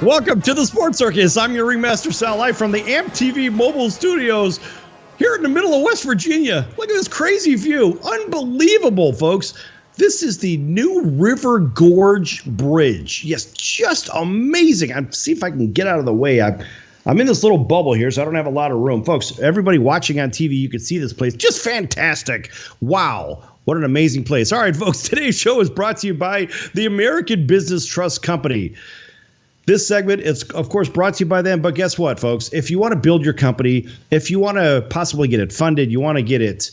Welcome to the Sports Circus. I'm your ringmaster, Sal, live from the AAMP.TV mobile studios here in the middle of West Virginia. Look at this crazy view. Unbelievable, folks. This is the New River Gorge Bridge. Yes, just amazing. I'll see if I can get out of the way. I'm in this little bubble here, so I don't have a lot of room. Folks, everybody watching on TV, you can see this place. Just fantastic. Wow. What an amazing place. All right, folks, today's show is brought to you by the American Business Trust Company. This segment is, of course, brought to you by them. But guess what, folks? If you want to build your company, if you want to possibly get it funded, you want to get it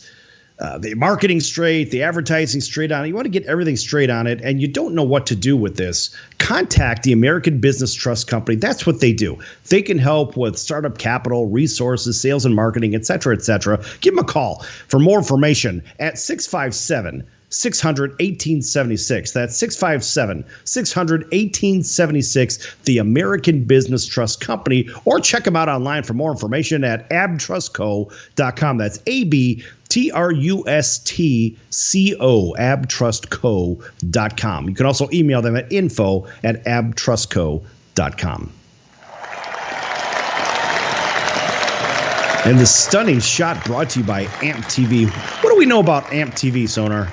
the marketing straight, the advertising straight on it, you want to get everything straight on it, and you don't know what to do with this, contact the American Business Trust Company. That's what they do. They can help with startup capital, resources, sales and marketing, et cetera, et cetera. Give them a call for more information at 657-600-1876. That's 657-600-1876, the American Business Trust Company, or check them out online for more information at abtrustco.com. That's ABTRUSTCO, abtrustco.com. You can also email them at info@abtrustco.com. And the stunning shot brought to you by AAMP.TV. What do we know about AAMP.TV, Sonar?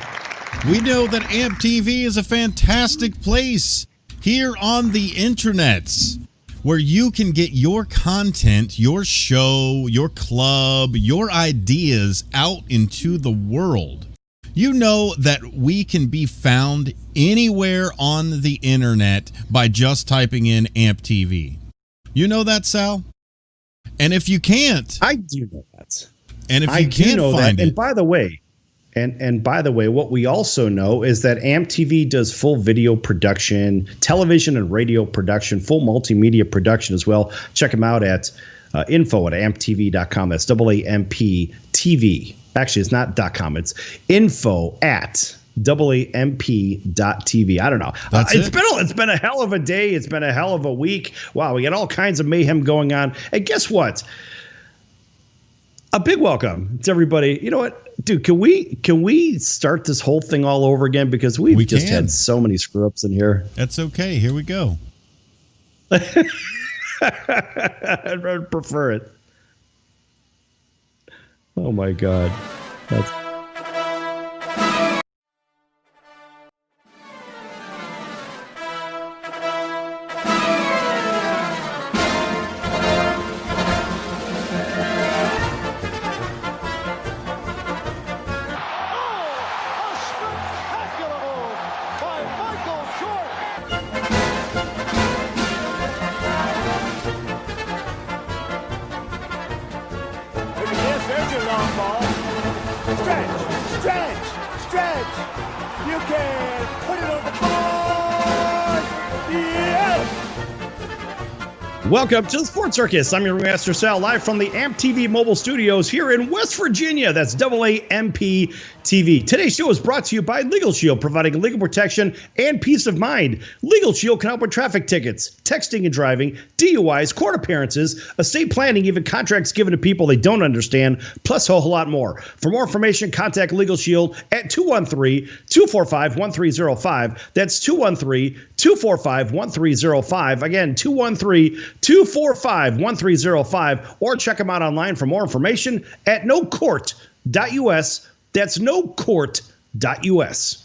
We know that AAMP.TV is a fantastic place here on the internets where you can get your content, your show, your club, your ideas out into the world. You know that we can be found anywhere on the internet by just typing in AAMP.TV. You know that, Sal? And if you can't, I do know that. And if you can't find it, and by the way, what we also know is that AAMP.TV does full video production, television and radio production, full multimedia production as well. Check them out at info@AAMPTV.com. That's AAMP.TV. Actually, it's not .com. It's info@AAMP.TV. I don't know. It's been a hell of a day. It's been a hell of a week. Wow, we got all kinds of mayhem going on. And guess what? A big welcome to everybody. You know what, dude? Can we start this whole thing all over again, because we just had so many screw ups in here. That's okay. Here we go. I'd rather prefer it. Oh my God. That's Welcome to the Sports Circus. I'm your master, Sal, live from the AAMP.TV mobile studios here in West Virginia. That's AAMP.TV. Today's show is brought to you by Legal Shield, providing legal protection and peace of mind. Legal Shield can help with traffic tickets, texting and driving, DUIs, court appearances, estate planning, even contracts given to people they don't understand, plus a whole lot more. For more information, contact Legal Shield at 213-245-1305. That's 213-245-1305. Again, 213-245-1305, or check them out online for more information at nocourt.us. That's nocourt.us.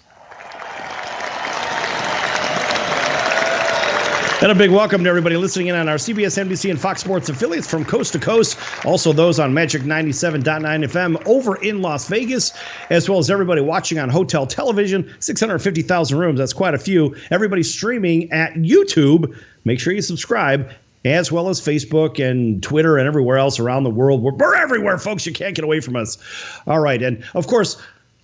And a big welcome to everybody listening in on our CBS, NBC, and Fox Sports affiliates from coast to coast. Also those on Magic 97.9 FM over in Las Vegas, as well as everybody watching on hotel television, 650,000 rooms. That's quite a few. Everybody streaming at YouTube. Make sure you subscribe, as well as Facebook and Twitter and everywhere else around the world. We're everywhere, folks. You can't get away from us. All right. And, of course,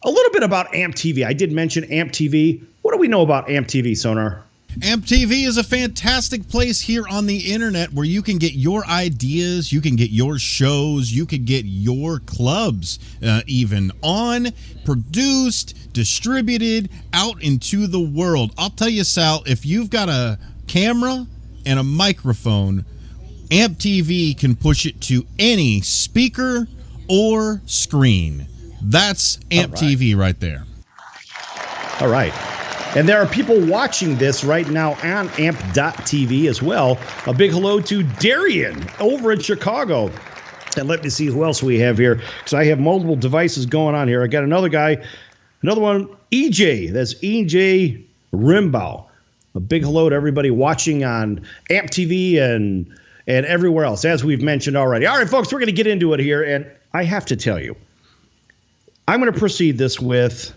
a little bit about AAMP.TV. I did mention AAMP.TV. What do we know about AAMP.TV, Sonar? AAMP.TV is a fantastic place here on the internet where you can get your ideas, you can get your shows, you can get your clubs even on, produced, distributed, out into the world. I'll tell you, Sal, if you've got a camera and a microphone, AAMP.TV can push it to any speaker or screen. That's AAMP.TV right there. All right. And there are people watching this right now on AAMP.TV as well. A big hello to Darian over in Chicago. And let me see who else we have here, because I have multiple devices going on here. I got another guy, another one, EJ. That's EJ Rimbaugh. A big hello to everybody watching on AAMP.TV and everywhere else, as we've mentioned already. All right, folks, we're going to get into it here. And I have to tell you, I'm going to proceed this with...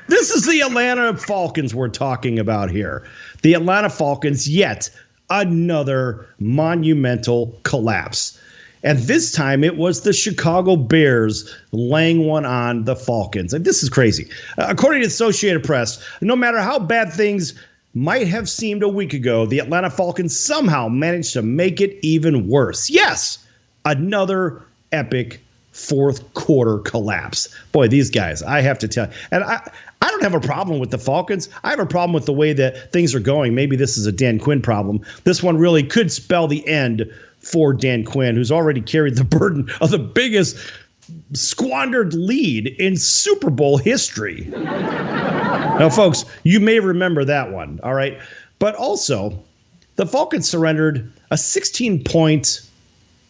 This is the Atlanta Falcons we're talking about here. The Atlanta Falcons, yet another monumental collapse. And this time it was the Chicago Bears laying one on the Falcons. And this is crazy. According to the Associated Press, no matter how bad things might have seemed a week ago, the Atlanta Falcons somehow managed to make it even worse. Yes, another epic fourth quarter collapse. Boy, these guys, I have to tell you. And I don't have a problem with the Falcons. I have a problem with the way that things are going. Maybe this is a Dan Quinn problem. This one really could spell the end for Dan Quinn, who's already carried the burden of the biggest squandered lead in Super Bowl history. Now, folks, you may remember that one, all right? But also, the Falcons surrendered a 16-point,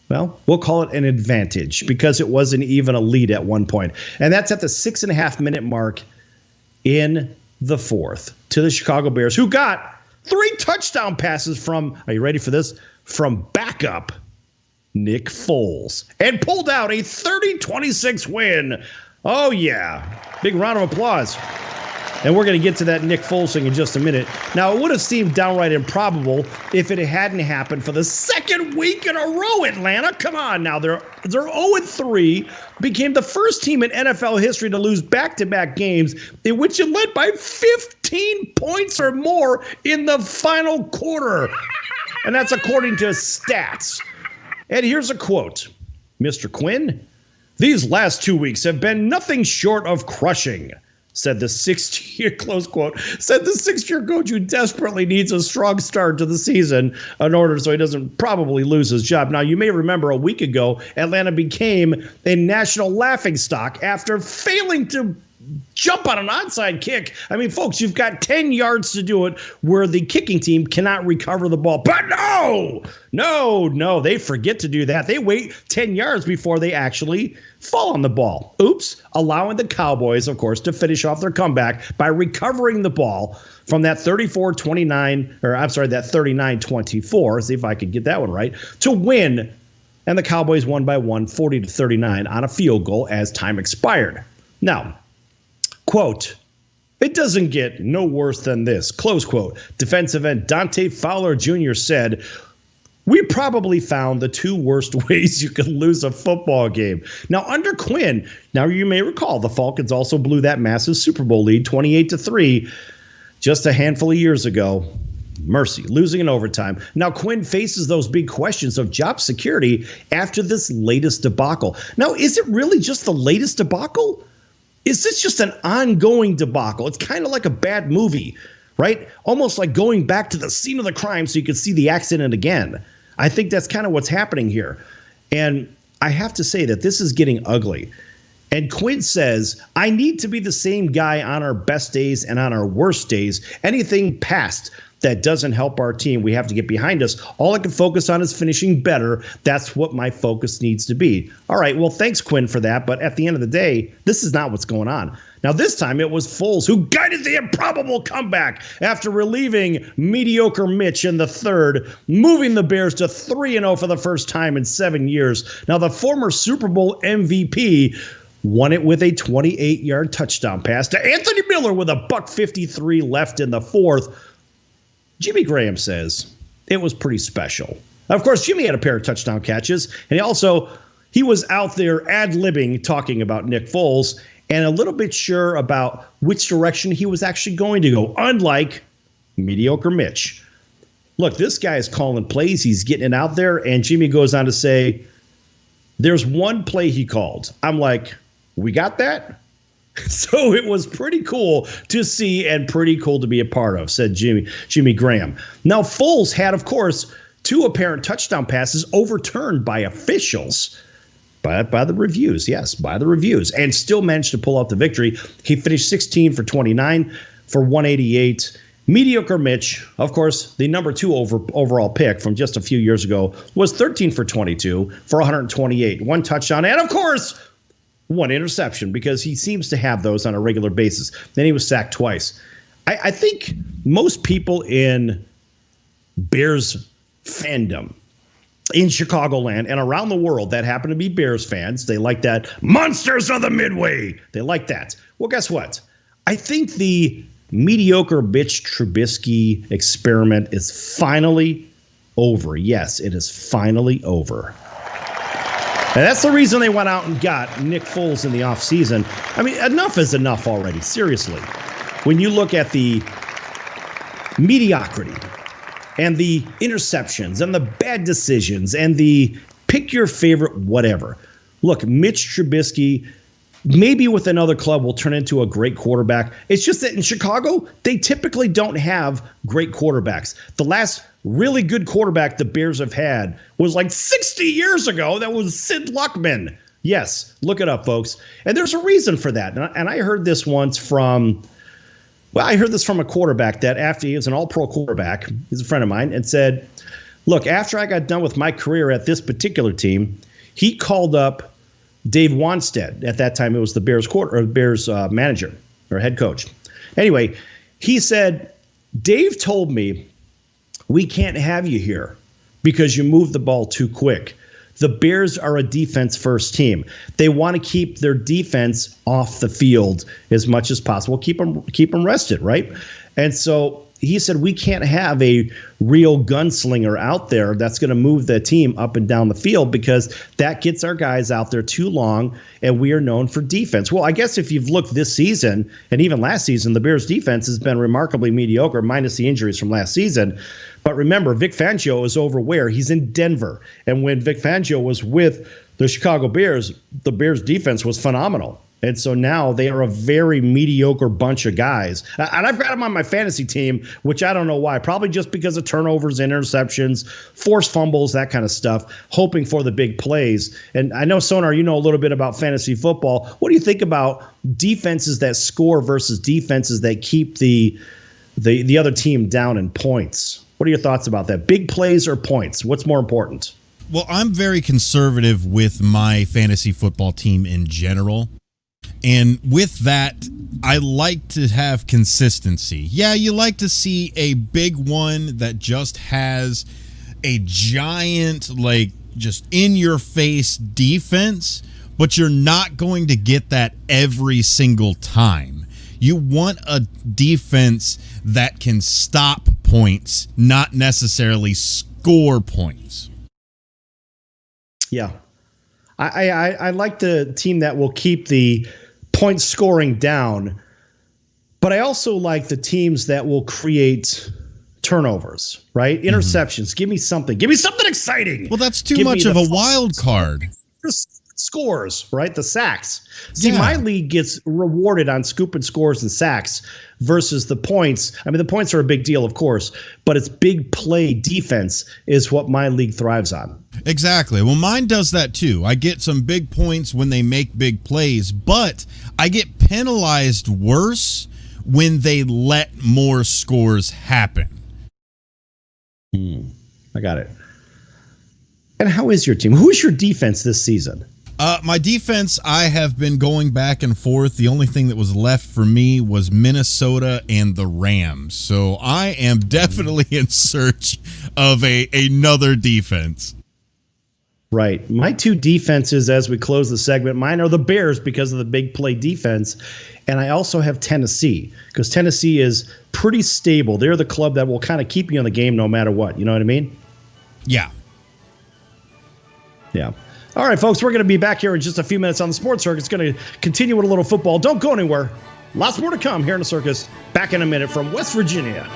well, we'll call it an advantage, because it wasn't even a lead at one point. And that's at the 6.5-minute mark in the fourth to the Chicago Bears, who got 3 touchdown passes from, are you ready for this? From backup Nick Foles, and pulled out a 30-26 win. Oh, yeah. Big round of applause. And we're going to get to that Nick Foles thing in just a minute. Now, it would have seemed downright improbable if it hadn't happened for the second week in a row, Atlanta. Come on now. They're 0-3, became the first team in NFL history to lose back-to-back games in which it led by 15 points or more in the final quarter. And that's according to stats. And here's a quote. Mr. Quinn, these last 2 weeks have been nothing short of crushing. Said the sixth-year, close quote, said the sixth-year coach who desperately needs a strong start to the season in order so he doesn't probably lose his job. Now, you may remember a week ago, Atlanta became a national laughingstock after failing to jump on an onside kick. I mean, folks, you've got 10 yards to do it where the kicking team cannot recover the ball. But no, they forget to do that. They wait 10 yards before they actually fall on the ball. Oops, allowing the Cowboys, of course, to finish off their comeback by recovering the ball from that 39-24, see if I could get that one right, to win. And the Cowboys won by 40-39 on a field goal as time expired. Now, quote, it doesn't get no worse than this, close quote. Defensive end Dante Fowler Jr. said, we probably found the 2 worst ways you can lose a football game. Now, under Quinn, now you may recall the Falcons also blew that massive Super Bowl lead 28-3 just a handful of years ago. Mercy, losing in overtime. Now, Quinn faces those big questions of job security after this latest debacle. Now, is it really just the latest debacle? Is this just an ongoing debacle? It's kind of like a bad movie, right? Almost like going back to the scene of the crime so you could see the accident again. I think that's kind of what's happening here. And I have to say that this is getting ugly. And Quinn says, I need to be the same guy on our best days and on our worst days. Anything past that doesn't help our team, we have to get behind us. All I can focus on is finishing better. That's what my focus needs to be. All right, well, thanks, Quinn, for that. But at the end of the day, this is not what's going on. Now, this time it was Foles who guided the improbable comeback after relieving mediocre Mitch in the third, moving the Bears to 3-0 for the first time in 7 years. Now, the former Super Bowl MVP won it with a 28-yard touchdown pass to Anthony Miller with a $153 left in the fourth. Jimmy Graham says it was pretty special. Now, of course, Jimmy had a pair of touchdown catches, and he was out there ad-libbing talking about Nick Foles and a little bit sure about which direction he was actually going to go, unlike mediocre Mitch. Look, this guy is calling plays. He's getting it out there, and Jimmy goes on to say, there's one play he called. I'm like, we got that? So it was pretty cool to see and pretty cool to be a part of, said Jimmy Graham. Now, Foles had, of course, 2 apparent touchdown passes overturned by officials. by the reviews. Yes, by the reviews. And still managed to pull out the victory. He finished 16 for 29 for 188. Mediocre Mitch, of course, the number 2 overall pick from just a few years ago, was 13 for 22 for 128. 1 touchdown, and of course, 1 interception, because he seems to have those on a regular basis. Then he was sacked twice. I think most people in Bears fandom in Chicagoland and around the world that happen to be Bears fans, they like that monsters of the Midway. They like that. Well, guess what? I think the mediocre Mitch Trubisky experiment is finally over. Yes, it is finally over. And that's the reason they went out and got Nick Foles in the offseason. I mean, enough is enough already, seriously. When you look at the mediocrity and the interceptions and the bad decisions and the pick your favorite whatever. Look, Mitch Trubisky, maybe with another club, will turn into a great quarterback. It's just that in Chicago, they typically don't have great quarterbacks. The last really good quarterback the Bears have had was like 60 years ago. That was Sid Luckman. Yes, look it up, folks. And there's a reason for that. And I heard this once from, I heard this from a quarterback that after he was an all-pro quarterback, he's a friend of mine, and said, look, after I got done with my career at this particular team, he called up Dave Wanstead. At that time, it was the Bears manager or head coach. Anyway, he said, Dave told me, we can't have you here because you move the ball too quick. The Bears are a defense-first team. They want to keep their defense off the field as much as possible, keep them rested, right? And so he said, we can't have a real gunslinger out there that's going to move the team up and down the field because that gets our guys out there too long, and we are known for defense. Well, I guess if you've looked this season and even last season, the Bears' defense has been remarkably mediocre, minus the injuries from last season. But remember, Vic Fangio is over where? He's in Denver. And when Vic Fangio was with the Chicago Bears, the Bears' defense was phenomenal. And so now they are a very mediocre bunch of guys. And I've got them on my fantasy team, which I don't know why. Probably just because of turnovers, interceptions, forced fumbles, that kind of stuff, hoping for the big plays. And I know, Sonar, you know a little bit about fantasy football. What do you think about defenses that score versus defenses that keep the other team down in points? What are your thoughts about that? Big plays or points? What's more important? Well, I'm very conservative with my fantasy football team in general. And with that, I like to have consistency. Yeah, you like to see a big one that just has a giant, like, just in-your-face defense, but you're not going to get that every single time. You want a defense that can stop points, not necessarily score points. Yeah. I like the team that will keep the point scoring down, but I also like the teams that will create turnovers, right? Interceptions. Give me something. Give me something exciting. Well, that's too much of a wild card. Scores, right? The sacks. See, my league gets rewarded on scooping scores and sacks versus the points. I mean, the points are a big deal, of course, but it's big play defense is what my league thrives on. Exactly. Well, mine does that too. I get some big points when they make big plays, but I get penalized worse when they let more scores happen. I got it. And how is your team? Who is your defense this season? My defense, I have been going back and forth. The only thing that was left for me was Minnesota and the Rams. So I am definitely in search of another defense. Right. My two defenses as we close the segment, mine are the Bears because of the big play defense. And I also have Tennessee because Tennessee is pretty stable. They're the club that will kind of keep you in the game no matter what. You know what I mean? Yeah. Yeah. All right, folks, we're going to be back here in just a few minutes on the Sports Circus. It's going to continue with a little football. Don't go anywhere. Lots more to come here in the Circus. Back in a minute from West Virginia.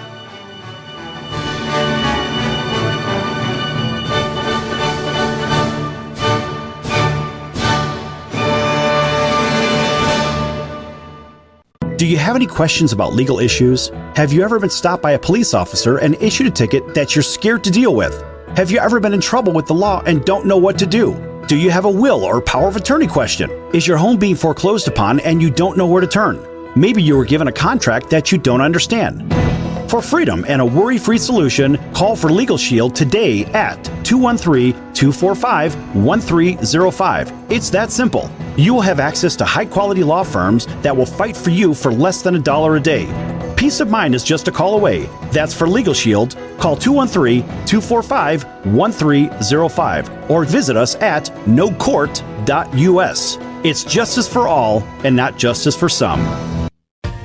Do you have any questions about legal issues? Have you ever been stopped by a police officer and issued a ticket that you're scared to deal with? Have you ever been in trouble with the law and don't know what to do? Do you have a will or power of attorney question? Is your home being foreclosed upon and you don't know where to turn? Maybe you were given a contract that you don't understand. For freedom and a worry-free solution, call for Legal Shield today at 213-245-1305. It's that simple. You will have access to high-quality law firms that will fight for you for less than $1 a day. Peace of mind is just a call away. That's for Legal Shield. Call 213-245-1305 or visit us at nocourt.us. It's justice for all and not justice for some.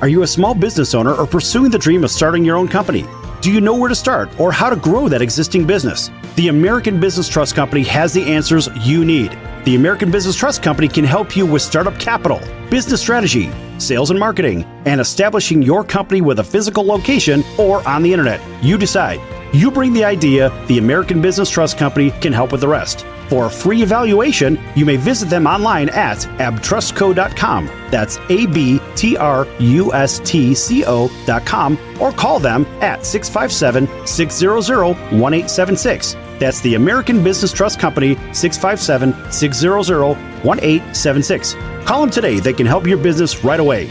Are you a small business owner or pursuing the dream of starting your own company? Do you know where to start or how to grow that existing business? The American Business Trust Company has the answers you need. The American Business Trust Company can help you with startup capital, business strategy, sales and marketing, and establishing your company with a physical location or on the internet. You decide. You bring the idea, the American Business Trust Company can help with the rest. For a free evaluation, you may visit them online at abtrustco.com. That's ABTRUSTCO.com or call them at 657-600-1876. That's the American Business Trust Company, 657-600-1876. Call them today. They can help your business right away.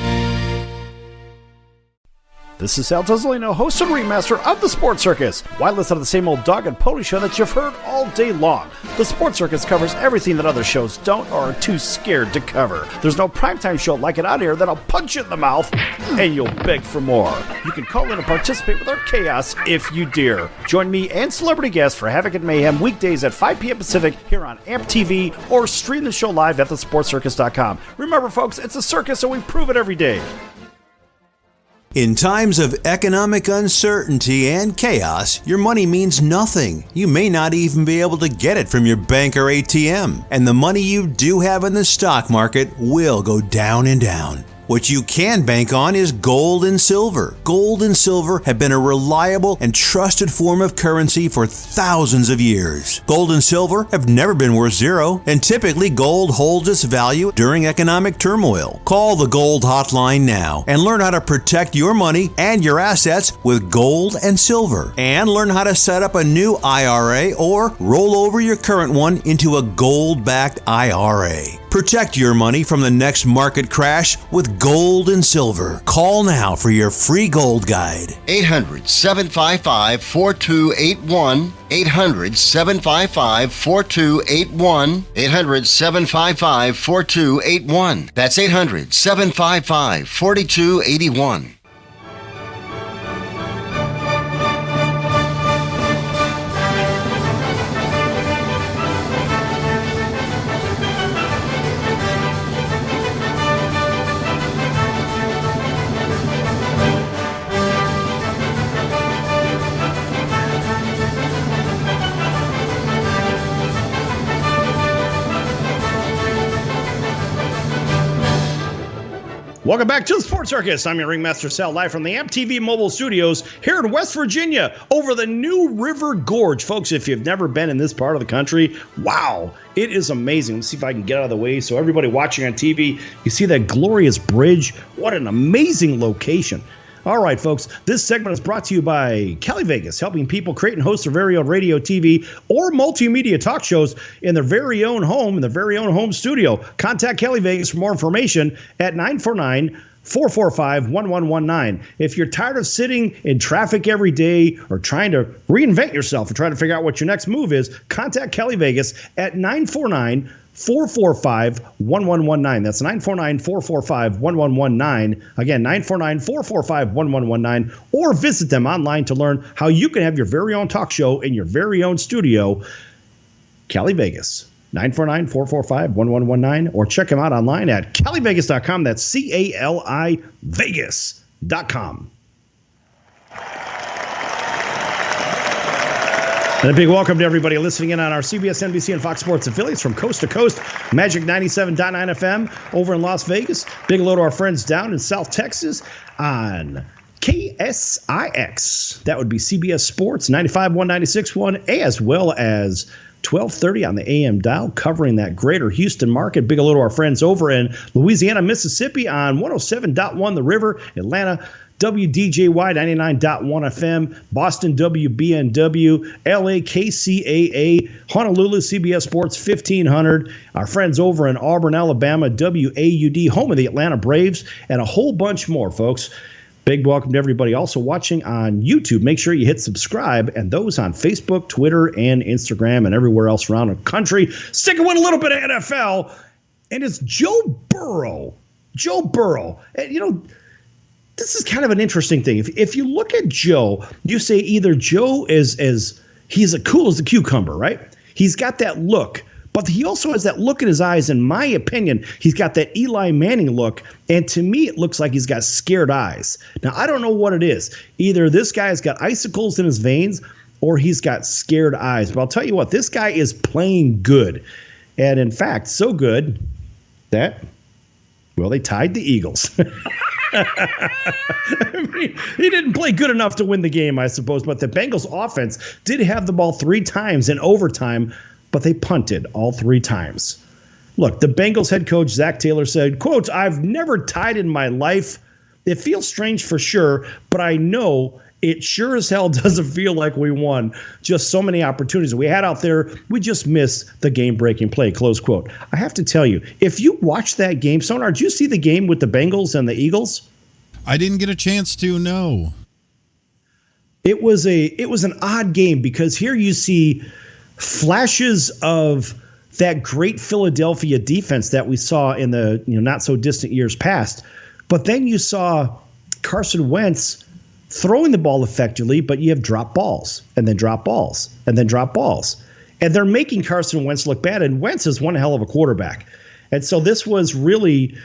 This is Sal Tozzolino, host and ringmaster of the Sports Circus. Why listen to the same old dog and pony show that you've heard all day long? The Sports Circus covers everything that other shows don't or are too scared to cover. There's no primetime show like it out here that'll punch you in the mouth and you'll beg for more. You can call in and participate with our chaos if you dare. Join me and celebrity guests for Havoc and Mayhem weekdays at 5 p.m. Pacific here on AAMP.TV or stream the show live at thesportcircus.com. Remember, folks, it's a circus, so we prove it every day. In times of economic uncertainty and chaos, your money means nothing. You may not even be able to get it from your bank or ATM. And the money you do have in the stock market will go down and down. What you can bank on is gold and silver. Gold and silver have been a reliable and trusted form of currency for thousands of years. Gold and silver have never been worth zero, and typically gold holds its value during economic turmoil. Call the Gold Hotline now and learn how to protect your money and your assets with gold and silver. And learn how to set up a new IRA or roll over your current one into a gold-backed IRA. Protect your money from the next market crash with gold and silver. Call now for your free gold guide. 800-755-4281. 800-755-4281. 800-755-4281. That's 800-755-4281. Welcome back to the Sports Circus. I'm your ringmaster, Sal, live from the AAMP.TV mobile studios here in West Virginia over the New River Gorge. Folks, if you've never been in this part of the country, wow, it is amazing. Let's see if I can get out of the way so everybody watching on TV, you see that glorious bridge. What an amazing location. All right, folks, this segment is brought to you by Cali Vegas, helping people create and host their very own radio, TV, or multimedia talk shows in their very own home, in their very own home studio. Contact Cali Vegas for more information at 949-445-1119. If you're tired of sitting in traffic every day or trying to reinvent yourself or trying to figure out what your next move is, contact Cali Vegas at 949-445-1119. That's 949-445-1119. Again, 949-445-1119. Or visit them online to learn how you can have your very own talk show in your very own studio. Cali Vegas, 949-445-1119. Or check them out online at calivegas.com. That's CALI Vegas.com. And a big welcome to everybody listening in on our CBS, NBC, and Fox Sports affiliates from coast to coast. Magic 97.9 FM over in Las Vegas. Big hello to our friends down in South Texas on KSIX. That would be CBS Sports 95.1, 96.1, as well as 1230 on the AM dial, covering that greater Houston market. Big hello to our friends over in Louisiana, Mississippi on 107.1 The River, Atlanta, WDJY 99.1 FM, Boston WBNW, LA KCAA, Honolulu CBS Sports 1500, our friends over in Auburn, Alabama, WAUD, home of the Atlanta Braves, and a whole bunch more, folks. Big welcome to everybody also watching on YouTube. Make sure you hit subscribe, and those on Facebook, Twitter, and Instagram, and everywhere else around the country. Sticking with a little bit of NFL, and it's Joe Burrow. Joe Burrow. And, you know, this is kind of an interesting thing. If you look at Joe, you say either Joe is he's as cool as a cucumber, right? He's got that look. But he also has that look in his eyes, in my opinion. He's got that Eli Manning look, and to me, it looks like he's got scared eyes. Now, I don't know what it is. Either this guy's got icicles in his veins, or he's got scared eyes. But I'll tell you what, this guy is playing good. And in fact, so good that, well, they tied the Eagles. I mean, he didn't play good enough to win the game, I suppose. But the Bengals offense did have the ball 3 times in overtime, but they punted all 3 times. Look, the Bengals head coach, Zach Taylor, said, quote, "I've never tied in my life. It feels strange for sure, but I know it sure as hell doesn't feel like we won. Just so many opportunities we had out there. We just missed the game-breaking play," close quote. I have to tell you, if you watch that game, Sonar, did you see the game with the Bengals and the Eagles? I didn't get a chance to, no. It was an odd game because here you see flashes of that great Philadelphia defense that we saw in the not so distant years past. But then you saw Carson Wentz throwing the ball effectively, but you have drop balls and then drop balls and then drop balls. And they're making Carson Wentz look bad, and Wentz is one hell of a quarterback. And so this was really,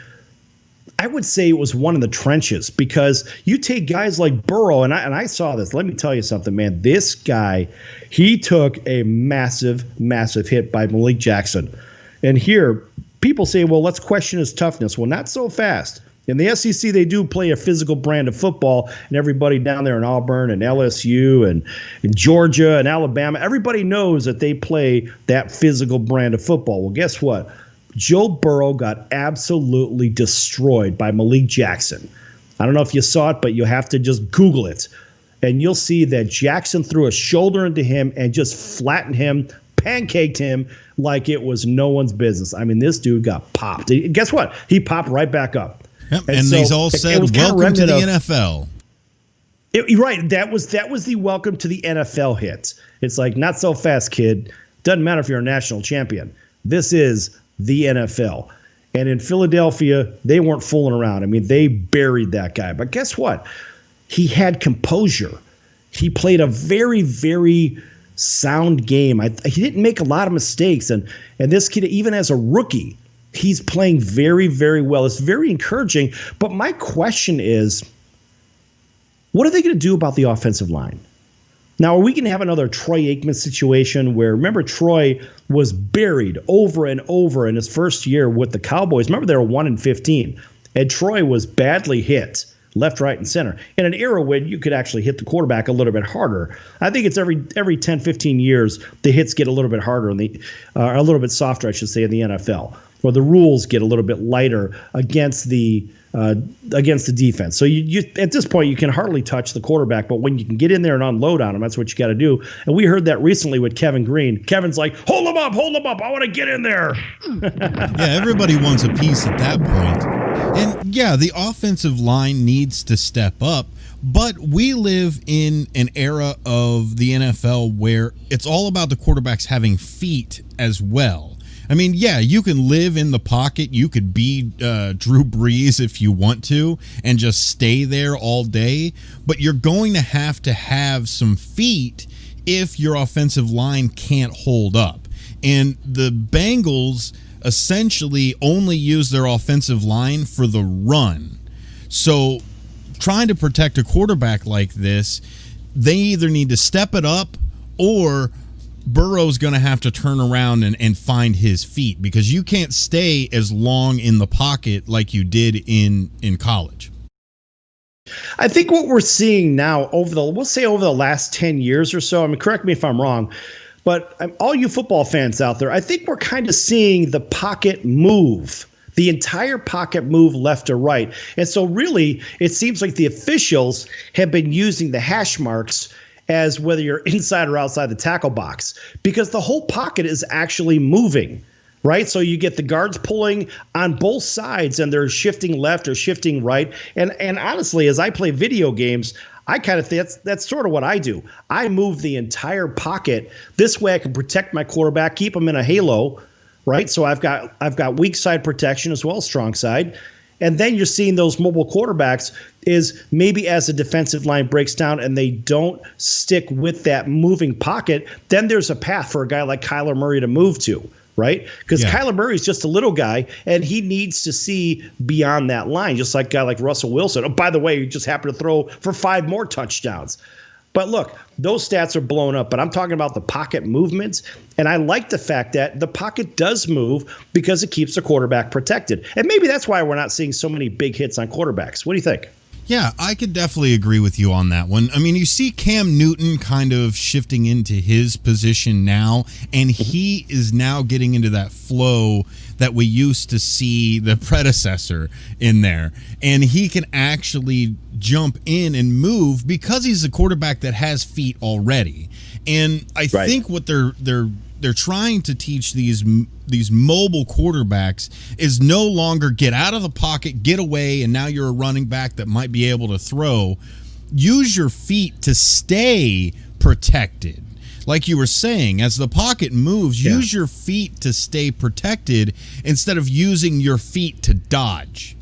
I would say it was one of the trenches, because you take guys like Burrow, and I saw this. Let me tell you something, man. This guy, he took a massive, massive hit by Malik Jackson. And here, people say, well, let's question his toughness. Well, not so fast. In the SEC, they do play a physical brand of football, and everybody down there in Auburn and LSU and Georgia and Alabama, everybody knows that they play that physical brand of football. Well, guess what? Joe Burrow got absolutely destroyed by Malik Jackson. I don't know if you saw it, but you have to just Google it, and you'll see that Jackson threw a shoulder into him and just flattened him, pancaked him like it was no one's business. I mean, this dude got popped. Guess what? He popped right back up. Yep, and so these all said, welcome to the NFL. Right. That was the welcome to the NFL hit. It's like, not so fast, kid. Doesn't matter if you're a national champion. This is the NFL. And in Philadelphia, they weren't fooling around. I mean, they buried that guy. But guess what? He had composure. He played a very, very sound game. He didn't make a lot of mistakes. And this kid, even as a rookie, he's playing very, very well. It's very encouraging. But my question is, what are they going to do about the offensive line? Now, are we going to have another Troy Aikman situation where, remember, Troy was buried over and over in his first year with the Cowboys? Remember, they were 1-15, and Troy was badly hit left, right, and center in an era when you could actually hit the quarterback a little bit harder. I think it's every 10, 15 years, the hits get a little bit harder, a little bit softer, I should say, in the NFL, or the rules get a little bit lighter against the defense. So you at this point, you can hardly touch the quarterback, but when you can get in there and unload on him, that's what you got to do. And we heard that recently with Kevin Green. Kevin's like, hold him up, I want to get in there. Yeah, everybody wants a piece at that point. And yeah, the offensive line needs to step up, but we live in an era of the NFL where it's all about the quarterbacks having feet as well. I mean, yeah, you can live in the pocket. You could be Drew Brees if you want to and just stay there all day. But you're going to have some feet if your offensive line can't hold up. And the Bengals essentially only use their offensive line for the run. So trying to protect a quarterback like this, they either need to step it up or Burrow's going to have to turn around and find his feet, because you can't stay as long in the pocket like you did in college. I think what we're seeing now over the last 10 years or so, I mean, correct me if I'm wrong, but all you football fans out there, I think we're kind of seeing the pocket move. The entire pocket move left to right. And so really, it seems like the officials have been using the hash marks as whether you're inside or outside the tackle box, because the whole pocket is actually moving, right? So you get the guards pulling on both sides and they're shifting left or shifting right. And honestly, as I play video games, I kind of think that's sort of what I do. I move the entire pocket. This way I can protect my quarterback, keep him in a halo, right? So I've got weak side protection as well as strong side. And then you're seeing those mobile quarterbacks is maybe as the defensive line breaks down and they don't stick with that moving pocket, then there's a path for a guy like Kyler Murray to move to, right? Because Kyler Murray is just a little guy and he needs to see beyond that line, just like a guy like Russell Wilson. Oh, by the way, he just happened to throw for 5 more touchdowns. But look, those stats are blown up, but I'm talking about the pocket movements. And I like the fact that the pocket does move because it keeps the quarterback protected. And maybe that's why we're not seeing so many big hits on quarterbacks. What do you think? Yeah, I could definitely agree with you on that one. I mean, you see Cam Newton kind of shifting into his position now, and he is now getting into that flow that we used to see the predecessor in there. And he can actually jump in and move because he's a quarterback that has feet already. And I think what they're trying to teach these mobile quarterbacks is no longer get out of the pocket, get away, and now you're a running back that might be able to throw. Use your feet to stay protected. Like you were saying, as the pocket moves, use your feet to stay protected instead of using your feet to dodge.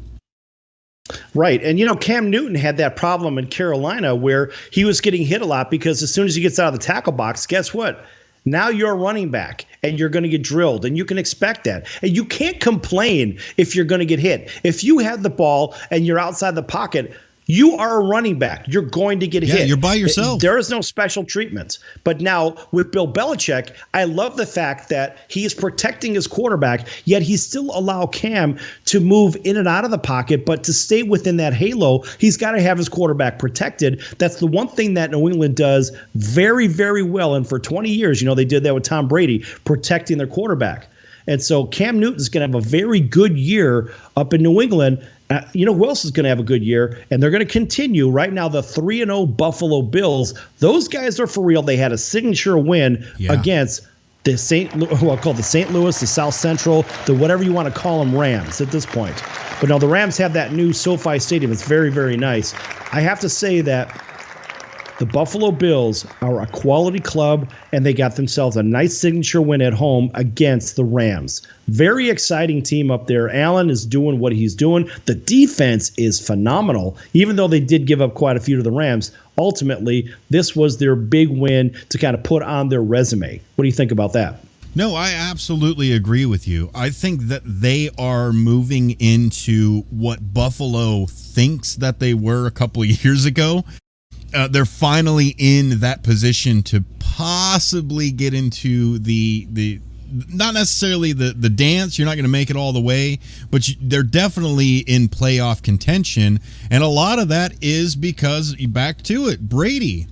Right. And, Cam Newton had that problem in Carolina where he was getting hit a lot because as soon as he gets out of the tackle box, guess what? Now you're a running back and you're going to get drilled, and you can expect that. And you can't complain if you're going to get hit. If you have the ball and you're outside the pocket, you are a running back. You're going to get hit. You're by yourself. There is no special treatment. But now with Bill Belichick, I love the fact that he is protecting his quarterback, yet he still allow Cam to move in and out of the pocket, but to stay within that halo, he's got to have his quarterback protected. That's the one thing that New England does very, very well. And for 20 years, they did that with Tom Brady, protecting their quarterback. And so Cam Newton's going to have a very good year up in New England. Who else is going to have a good year? And they're going to continue. Right now, the 3-0 Buffalo Bills, those guys are for real. They had a signature win against the St. Louis, the South Central, the whatever you want to call them, Rams at this point. But no, the Rams have that new SoFi Stadium. It's very, very nice. I have to say that the Buffalo Bills are a quality club, and they got themselves a nice signature win at home against the Rams. Very exciting team up there. Allen is doing what he's doing. The defense is phenomenal, even though they did give up quite a few to the Rams. Ultimately, this was their big win to kind of put on their resume. What do you think about that? No, I absolutely agree with you. I think that they are moving into what Buffalo thinks that they were a couple of years ago. They're finally in that position to possibly get into the not necessarily the dance. You're not going to make it all the way, but they're definitely in playoff contention. And a lot of that is because, back to it, Brady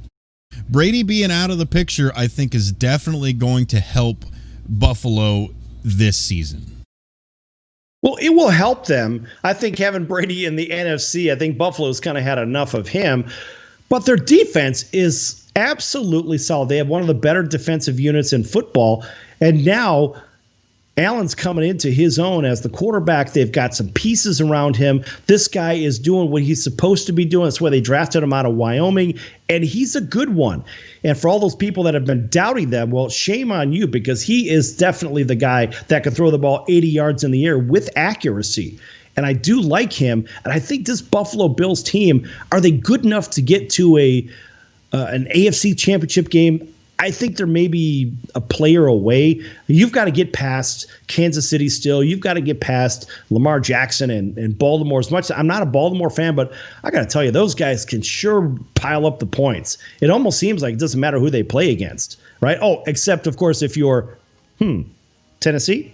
being out of the picture, I think, is definitely going to help Buffalo this season. Well, it will help them. I think having Brady in the NFC, I think Buffalo's kind of had enough of him. But their defense is absolutely solid. They have one of the better defensive units in football. And now Allen's coming into his own as the quarterback. They've got some pieces around him. This guy is doing what he's supposed to be doing. That's why they drafted him out of Wyoming. And he's a good one. And for all those people that have been doubting them, well, shame on you, because he is definitely the guy that can throw the ball 80 yards in the air with accuracy. And I do like him. And I think this Buffalo Bills team, are they good enough to get to an AFC championship game? I think they're maybe a player away. You've got to get past Kansas City still. You've got to get past Lamar Jackson and Baltimore. As much as I'm not a Baltimore fan, but I got to tell you, those guys can sure pile up the points. It almost seems like it doesn't matter who they play against, right? Oh, except, of course, if you're, Tennessee?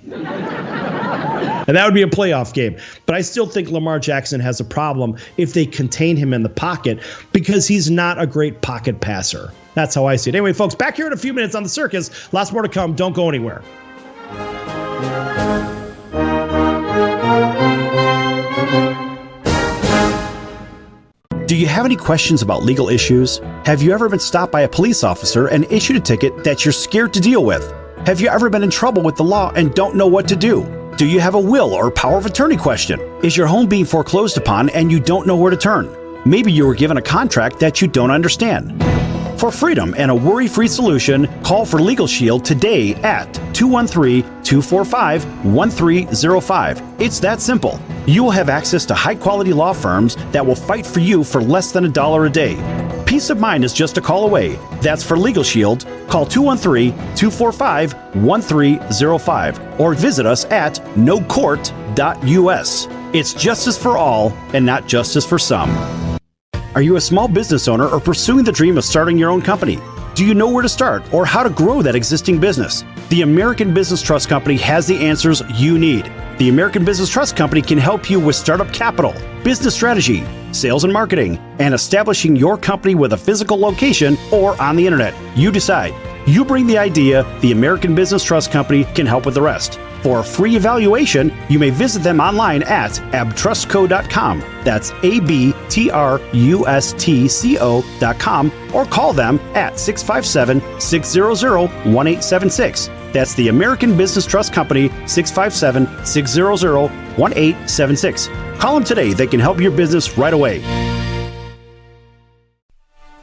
And that would be a playoff game. But I still think Lamar Jackson has a problem if they contain him in the pocket, because he's not a great pocket passer. That's how I see it. Anyway, folks, back here in a few minutes on the Circus. Lots more to come. Don't go anywhere. Do you have any questions about legal issues? Have you ever been stopped by a police officer and issued a ticket that you're scared to deal with? Have you ever been in trouble with the law and don't know what to do? Do you have a will or power of attorney question? Is your home being foreclosed upon and you don't know where to turn? Maybe you were given a contract that you don't understand. For freedom and a worry-free solution, call for Legal Shield today at 213-245-1305. It's that simple. You will have access to high-quality law firms that will fight for you for less than $1 a day. Peace of mind is just a call away. That's for Legal Shield. Call 213-245-1305 or visit us at nocourt.us. It's justice for all and not justice for some. Are you a small business owner or pursuing the dream of starting your own company? Do you know where to start or how to grow that existing business? The American Business Trust Company has the answers you need. The American Business Trust Company can help you with startup capital, business strategy, sales and marketing, and establishing your company with a physical location or on the internet. You decide. You bring the idea, the American Business Trust Company can help with the rest. For a free evaluation, you may visit them online at abtrustco.com. That's ABTRUSTCO.com or call them at 657-600-1876. That's the American Business Trust Company, 657-600-1876. Call them today. They can help your business right away.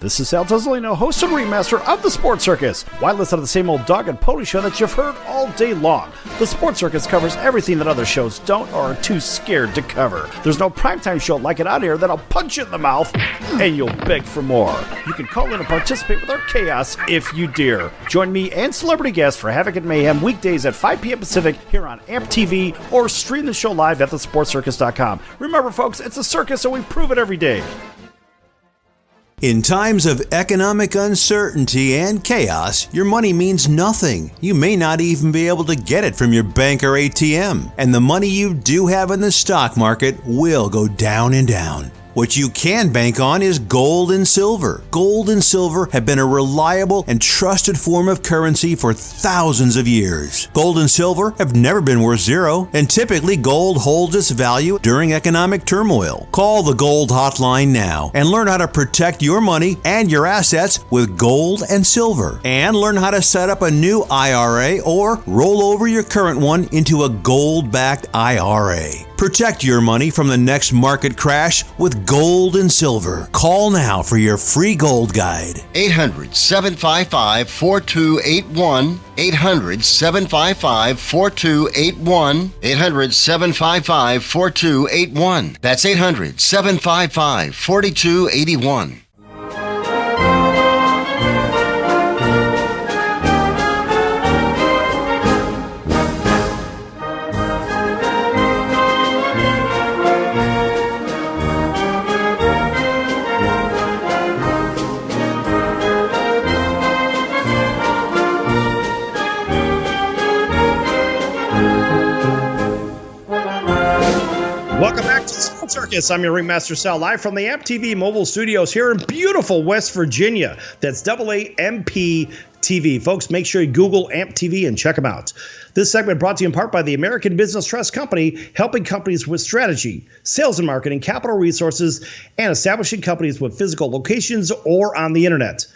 This is Sal Tuzolino, host and ringmaster of the Sports Circus. Why listen to the same old dog and pony show that you've heard all day long? The Sports Circus covers everything that other shows don't or are too scared to cover. There's no primetime show like it out here that'll punch you in the mouth and you'll beg for more. You can call in and participate with our chaos if you dare. Join me and celebrity guests for Havoc and Mayhem weekdays at 5 p.m. Pacific here on AAMP.TV or stream the show live at thesportcircus.com. Remember, folks, it's a circus and we prove it every day. In times of economic uncertainty and chaos, your money means nothing. You may not even be able to get it from your bank or ATM. And the money you do have in the stock market will go down and down. What you can bank on is gold and silver. Gold and silver have been a reliable and trusted form of currency for thousands of years. Gold and silver have never been worth zero, and typically gold holds its value during economic turmoil. Call the Gold Hotline now and learn how to protect your money and your assets with gold and silver. And learn how to set up a new IRA or roll over your current one into a gold-backed IRA. Protect your money from the next market crash with gold and silver. Call now for your free gold guide. 800-755-4281. 800-755-4281. 800-755-4281. That's 800-755-4281. Welcome back to the Sports Circus. I'm your ringmaster Sal, live from the AAMP.TV mobile studios here in beautiful West Virginia. That's AAMP.TV. Folks, make sure you Google AAMP.TV and check them out. This segment brought to you in part by the American Business Trust Company, helping companies with strategy, sales and marketing, capital resources, and establishing companies with physical locations or on the internet.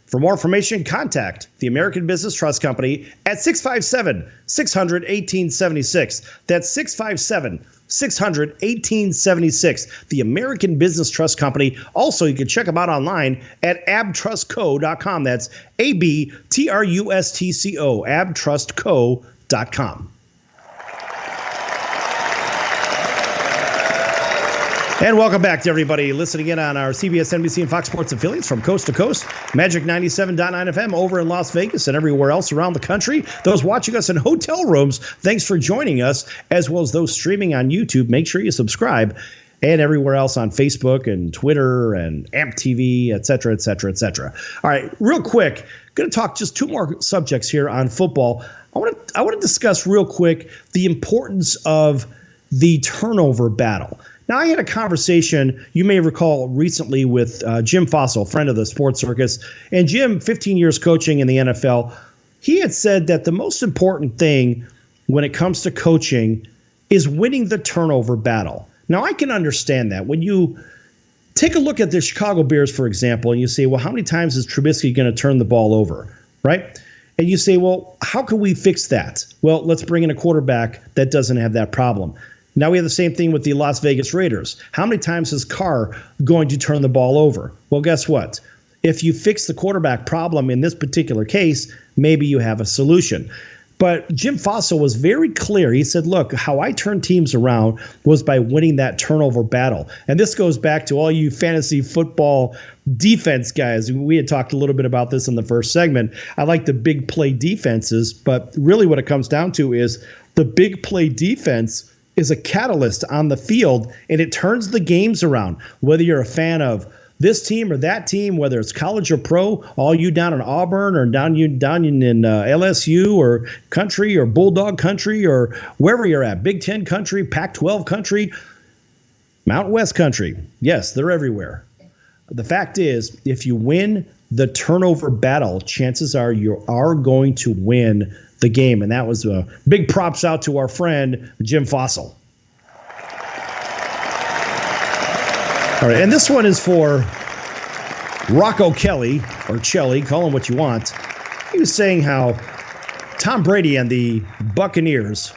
For more information, contact the American Business Trust Company at 657-600-1876. That's 657-600-1876. The American Business Trust Company. Also, you can check them out online at abtrustco.com. That's ABTRUSTCO, abtrustco.com. And welcome back to everybody listening in on our CBS, NBC, and Fox Sports affiliates from coast to coast. Magic 97.9 FM over in Las Vegas and everywhere else around the country. Those watching us in hotel rooms, thanks for joining us, as well as those streaming on YouTube. Make sure you subscribe. And everywhere else on Facebook and Twitter and AAMP.TV, et cetera, et cetera, et cetera. All right, real quick, going to talk just two more subjects here on football. I want to discuss real quick the importance of the turnover battle. Now, I had a conversation, you may recall, recently with Jim Fossil, friend of the Sports Circus. And Jim, 15 years coaching in the NFL, he had said that the most important thing when it comes to coaching is winning the turnover battle. Now, I can understand that. When you Take a look at the Chicago Bears, for example, and you say, well, how many times is Trubisky going to turn the ball over, right? And you say, well, how can we fix that? Well, let's bring in a quarterback that doesn't have that problem. Now we have the same thing with the Las Vegas Raiders. How many times is Carr going to turn the ball over? Well, guess what? If you fix the quarterback problem in this particular case, maybe you have a solution. But Jim Fossil was very clear. He said, look, how I turned teams around was by winning that turnover battle. And this goes back to all you fantasy football defense guys. We had talked a little bit about this in the first segment. I like the big play defenses, but really what it comes down to is the big play defense is a catalyst on the field, and it turns the games around. Whether you're a fan of this team or that team, whether it's college or pro, all you down in Auburn or down in LSU or country or Bulldog country or wherever you're at, Big Ten country, Pac-12 country, Mountain West country. Yes, they're everywhere. The fact is, if you win the turnover battle, chances are you are going to win the game. And that was big props out to our friend, Jim Fossil. All right, and this one is for Rocco Kelly, or Chelly, call him what you want. He was saying how Tom Brady and the Buccaneers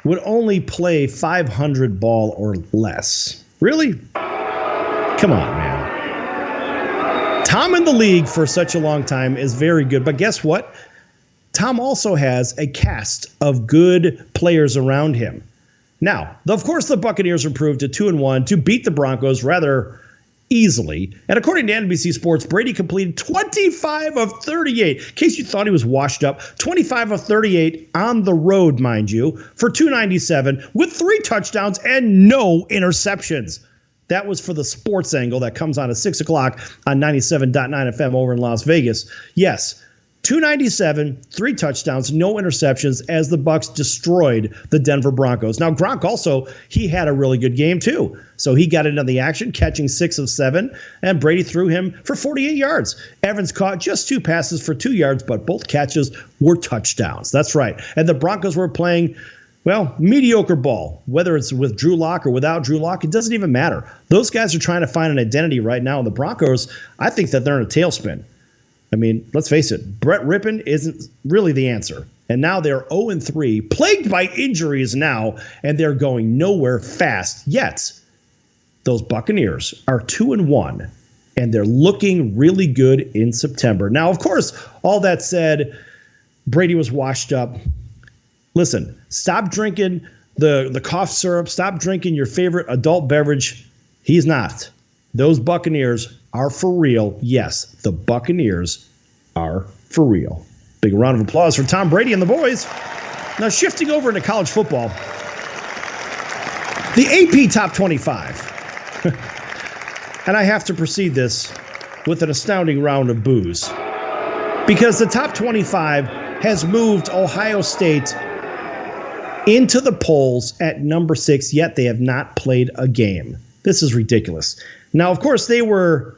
would only play 500 ball or less. Really? Come on, man. Tom in the league for such a long time is very good, but guess what? Tom also has a cast of good players around him. Now, of course, the Buccaneers improved to 2-1 to beat the Broncos rather easily. And according to NBC Sports, Brady completed 25 of 38. In case you thought he was washed up, 25 of 38 on the road, mind you, for 297 with 3 touchdowns and no interceptions. That was for the sports angle that comes on at 6 o'clock on 97.9 FM over in Las Vegas. Yes, 297, 3 touchdowns, no interceptions as the Bucs destroyed the Denver Broncos. Now, Gronk also, he had a really good game too. So he got into the action, catching 6 of 7, and Brady threw him for 48 yards. Evans caught just 2 passes for 2 yards, but both catches were touchdowns. That's right. And the Broncos were playing, well, mediocre ball. Whether it's with Drew Lock or without Drew Lock, it doesn't even matter. Those guys are trying to find an identity right now. And the Broncos, I think that they're in a tailspin. I mean, let's face it, Brett Rippon isn't really the answer. And now they're 0-3, plagued by injuries now, and they're going nowhere fast. Yet, those Buccaneers are 2-1, and they're looking really good in September. Now, of course, all that said, Brady was washed up. Listen, stop drinking the cough syrup. Stop drinking your favorite adult beverage. He's not. Those Buccaneers are for real. Yes, the Buccaneers are for real. Big round of applause for Tom Brady and the boys. Now shifting over into college football. The AP Top 25. And I have to precede this with an astounding round of boos. Because the Top 25 has moved Ohio State into the polls at number 6, yet they have not played a game. This is ridiculous. Now, of course, they were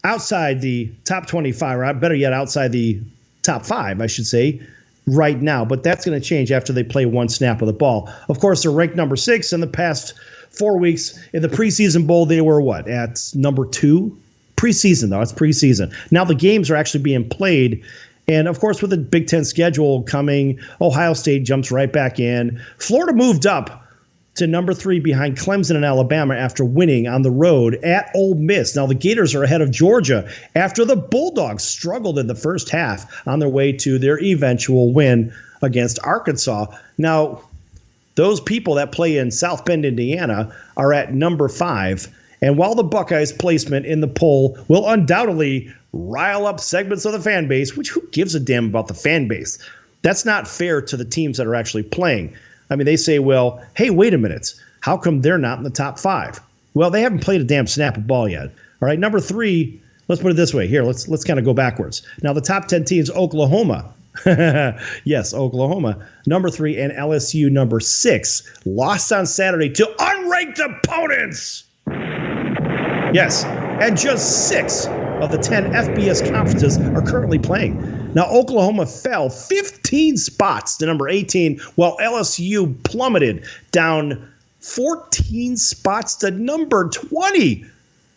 outside the top 25, or better yet, outside the top 5, I should say, right now. But that's going to change after they play one snap of the ball. Of course, they're ranked number 6 in the past 4 weeks. In the preseason bowl, they were what? At number 2? Preseason, though. It's preseason. Now the games are actually being played. And, of course, with the Big Ten schedule coming, Ohio State jumps right back in. Florida moved up to number 3 behind Clemson and Alabama after winning on the road at Ole Miss. Now the Gators are ahead of Georgia after the Bulldogs struggled in the first half on their way to their eventual win against Arkansas. Now, those people that play in South Bend, Indiana are at number 5. And while the Buckeyes' placement in the poll will undoubtedly rile up segments of the fan base, which who gives a damn about the fan base? That's not fair to the teams that are actually playing. I mean, they say, well, hey, wait a minute. How come they're not in the top 5? Well, they haven't played a damn snap of ball yet. All right, number 3, let's put it this way. Here, let's kind of go backwards. Now, the top 10 teams, Oklahoma. Yes, Oklahoma, number 3, and LSU, number 6. Lost on Saturday to unranked opponents. Yes, and just 6 of the 10 FBS conferences are currently playing. Now, Oklahoma fell 15 spots to number 18, while LSU plummeted down 14 spots to number 20.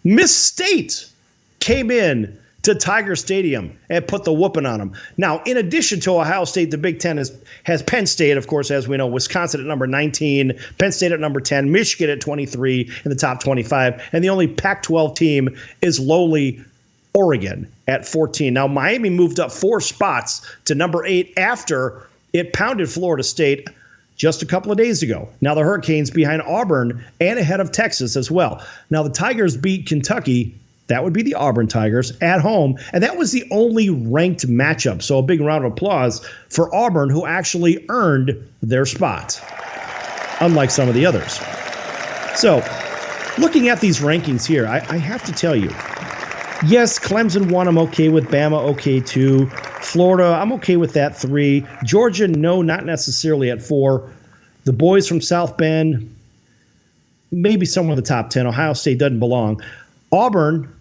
Miss State came in to Tiger Stadium and put the whooping on them. Now, in addition to Ohio State, the Big Ten has Penn State, of course, as we know, Wisconsin at number 19, Penn State at number 10, Michigan at 23 in the top 25, and the only Pac-12 team is lowly Oregon at 14. Now, Miami moved up 4 spots to number 8 after it pounded Florida State just a couple of days ago. Now, the Hurricanes behind Auburn and ahead of Texas as well. Now, the Tigers beat Kentucky. That would be the Auburn Tigers at home. And that was the only ranked matchup. So a big round of applause for Auburn, who actually earned their spot, unlike some of the others. So looking at these rankings here, I have to tell you, yes, Clemson 1, I'm okay with. Bama, okay 2. Florida, I'm okay with that 3. Georgia, no, not necessarily at 4. The boys from South Bend, maybe somewhere in the top 10. Ohio State doesn't belong. Auburn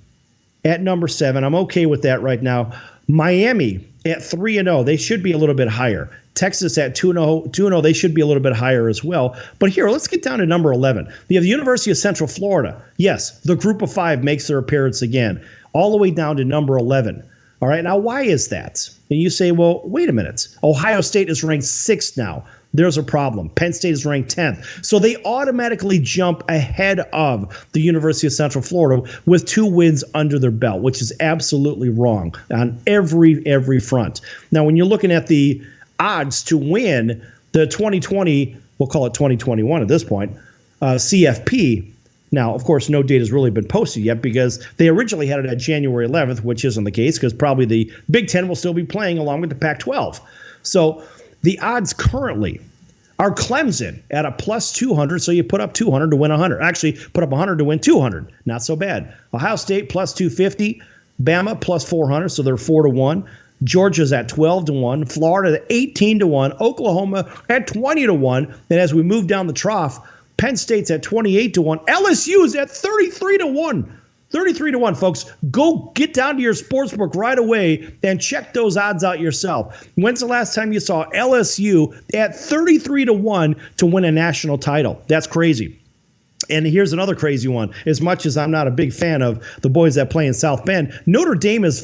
at number 7. I'm okay with that right now. Miami at 3-0. They should be a little bit higher. Texas at 2-0. They should be a little bit higher as well. But here, let's get down to number 11. You have the University of Central Florida. Yes, the group of 5 makes their appearance again, all the way down to number 11. All right, now why is that? And you say, well, wait a minute. Ohio State is ranked 6th now. There's a problem. Penn State is ranked 10th. So they automatically jump ahead of the University of Central Florida with 2 wins under their belt, which is absolutely wrong on every front. Now, when you're looking at the odds to win the 2020, we'll call it 2021 at this point, CFP. Now, of course, no date has really been posted yet because they originally had it at January 11th, which isn't the case because probably the Big Ten will still be playing along with the Pac-12. So the odds currently are Clemson at a plus 200, so you put up 200 to win 100. Actually, put up 100 to win 200. Not so bad. Ohio State plus 250, Bama plus 400, so they're 4-1. Georgia's at 12-1, Florida at 18-1, Oklahoma at 20-1. And as we move down the trough, Penn State's at 28-1, LSU is at 33-1. 33-1, folks. Go get down to your sportsbook right away and check those odds out yourself. When's the last time you saw LSU at 33-1 to win a national title? That's crazy. And here's another crazy one. As much as I'm not a big fan of the boys that play in South Bend, Notre Dame is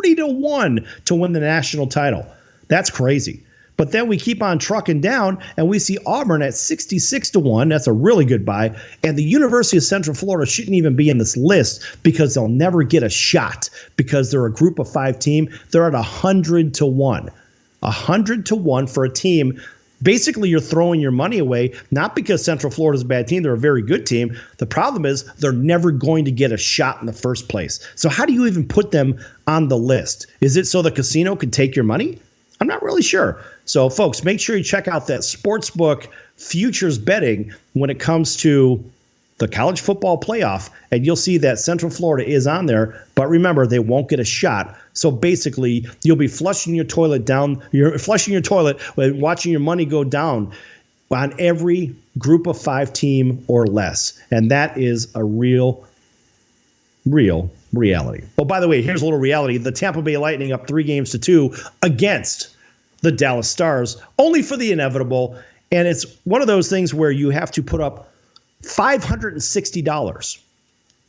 40-1 to win the national title. That's crazy. But then we keep on trucking down, and we see Auburn at 66-1. That's a really good buy. And the University of Central Florida shouldn't even be in this list because they'll never get a shot because they're a group of 5 team. They're at 100-1. 100-1 for a team. Basically, you're throwing your money away, not because Central Florida's a bad team. They're a very good team. The problem is they're never going to get a shot in the first place. So how do you even put them on the list? Is it so the casino can take your money? I'm not really sure. So, folks, make sure you check out that Sportsbook futures betting when it comes to the college football playoff, and you'll see that Central Florida is on there. But remember, they won't get a shot. So basically, you'll be flushing your toilet down. You're flushing your toilet and watching your money go down on every group of 5 team or less. And that is a real reality. Oh, by the way, here's a little reality. The Tampa Bay Lightning up 3-2 against the Dallas Stars, only for the inevitable. And it's one of those things where you have to put up $560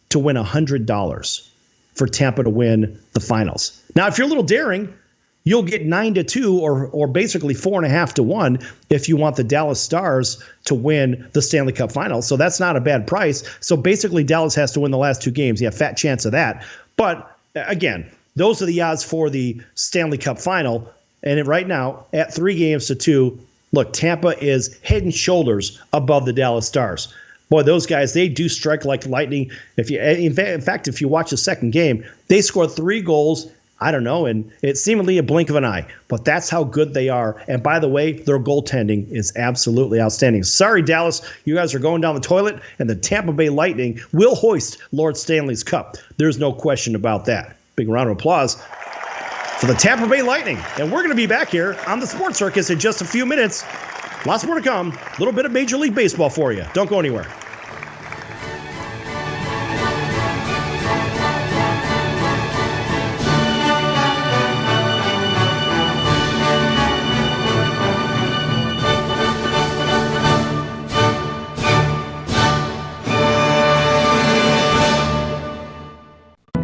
to win $100 for Tampa to win the finals. Now, if you're a little daring, you'll get 9-2 or basically 4.5-1 if you want the Dallas Stars to win the Stanley Cup Finals. So that's not a bad price. So basically, Dallas has to win the last 2 games. You have a fat chance of that. But again, those are the odds for the Stanley Cup Final. And right now, at 3-2, look, Tampa is head and shoulders above the Dallas Stars. Boy, those guys, they do strike like lightning. In fact, if you watch the second game, they scored 3 goals. I don't know, and it's seemingly a blink of an eye. But that's how good they are. And by the way, their goaltending is absolutely outstanding. Sorry, Dallas, you guys are going down the toilet, and the Tampa Bay Lightning will hoist Lord Stanley's Cup. There's no question about that. Big round of applause for the Tampa Bay Lightning. And we're going to be back here on the Sports Circus in just a few minutes. Lots more to come. A little bit of Major League Baseball for you. Don't go anywhere.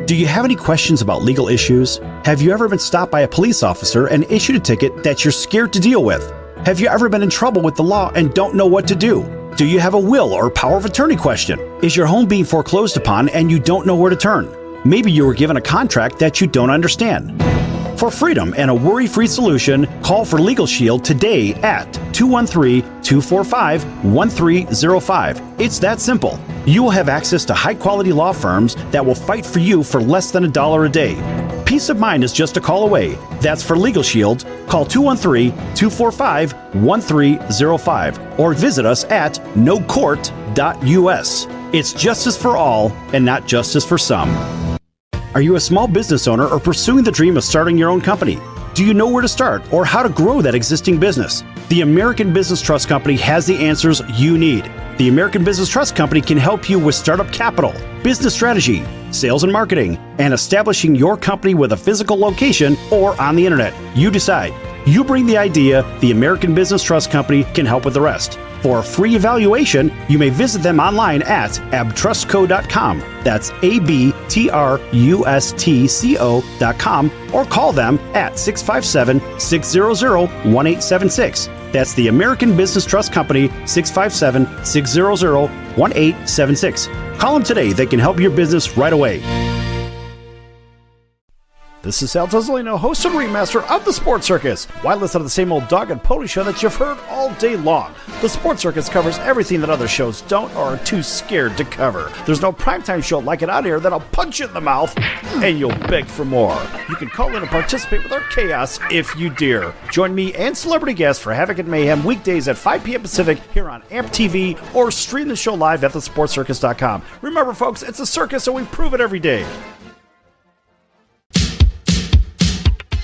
Do you have any questions about legal issues? Have you ever been stopped by a police officer and issued a ticket that you're scared to deal with? Have you ever been in trouble with the law and don't know what to do? Do you have a will or power of attorney question? Is your home being foreclosed upon and you don't know where to turn? Maybe you were given a contract that you don't understand. For freedom and a worry-free solution, call for Legal Shield today at 213-245-1305. It's that simple. You will have access to high-quality law firms that will fight for you for less than $1 a day. Peace of mind is just a call away. That's for Legal Shield. Call 213-245-1305 or visit us at nocourt.us. It's justice for all and not justice for some. Are you a small business owner or pursuing the dream of starting your own company? Do you know where to start or how to grow that existing business? The American Business Trust Company has the answers you need. The American Business Trust Company can help you with startup capital, business strategy, sales and marketing, and establishing your company with a physical location or on the internet. You decide. You bring the idea, the American Business Trust Company can help with the rest. For a free evaluation, you may visit them online at abtrustco.com. That's ABTRUSTCO.com or call them at 657-600-1876. That's the American Business Trust Company, 657-600-1876. Call them today. They can help your business right away. This is Sal Tozzolino, host and ringmaster of the Sports Circus. Why listen to the same old dog and pony show that you've heard all day long? The Sports Circus covers everything that other shows don't or are too scared to cover. There's no primetime show like it out here that'll punch you in the mouth and you'll beg for more. You can call in and participate with our chaos if you dare. Join me and celebrity guests for Havoc and Mayhem weekdays at 5 p.m. Pacific here on AAMP.TV or stream the show live at thesportscircus.com. Remember, folks, it's a circus and we prove it every day.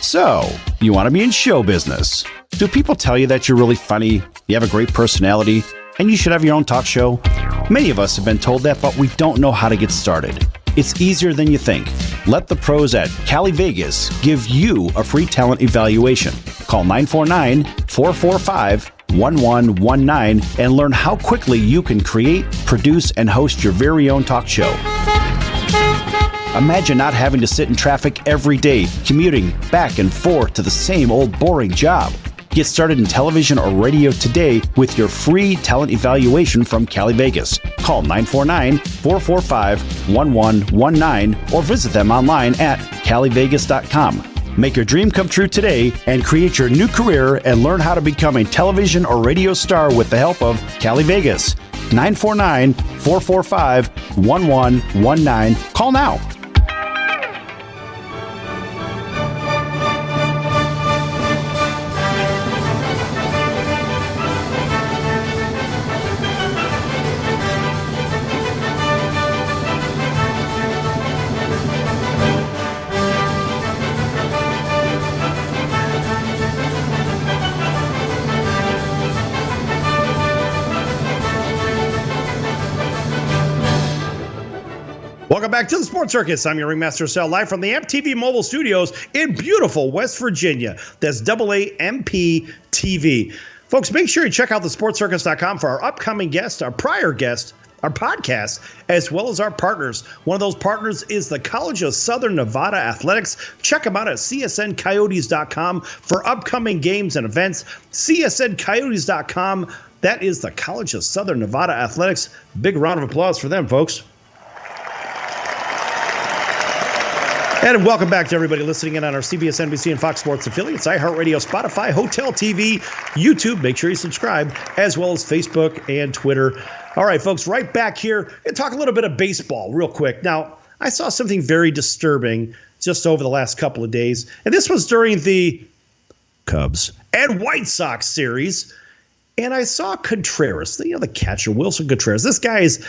So, you want to be in show business. Do people tell you that you're really funny, you have a great personality, and you should have your own talk show? Many of us have been told that, but we don't know how to get started. It's easier than you think. Let the pros at Cali Vegas give you a free talent evaluation. Call 949-445-1119 and learn how quickly you can create, produce, and host your very own talk show. Imagine not having to sit in traffic every day, commuting back and forth to the same old boring job. Get started in television or radio today with your free talent evaluation from Cali Vegas. Call 949-445-1119 or visit them online at calivegas.com. Make your dream come true today and create your new career and learn how to become a television or radio star with the help of Cali Vegas. 949-445-1119. Call now. Welcome back to the Sports Circus. I'm your ringmaster, Sal, live from the AAMP.TV mobile studios in beautiful West Virginia. That's AAMP.TV. Folks, make sure you check out thesportscircus.com for our upcoming guest, our prior guest, our podcast, as well as our partners. One of those partners is the College of Southern Nevada Athletics. Check them out at csncoyotes.com for upcoming games and events. csncoyotes.com. That is the College of Southern Nevada Athletics. Big round of applause for them, folks. And welcome back to everybody listening in on our CBS, NBC, and Fox Sports affiliates, iHeartRadio, Spotify, Hotel TV, YouTube. Make sure you subscribe, as well as Facebook and Twitter. All right, folks, right back here and talk a little bit of baseball real quick. Now, I saw something very disturbing just over the last couple of days, and this was during the Cubs and White Sox series, and I saw Contreras, the catcher, Wilson Contreras. This guy is,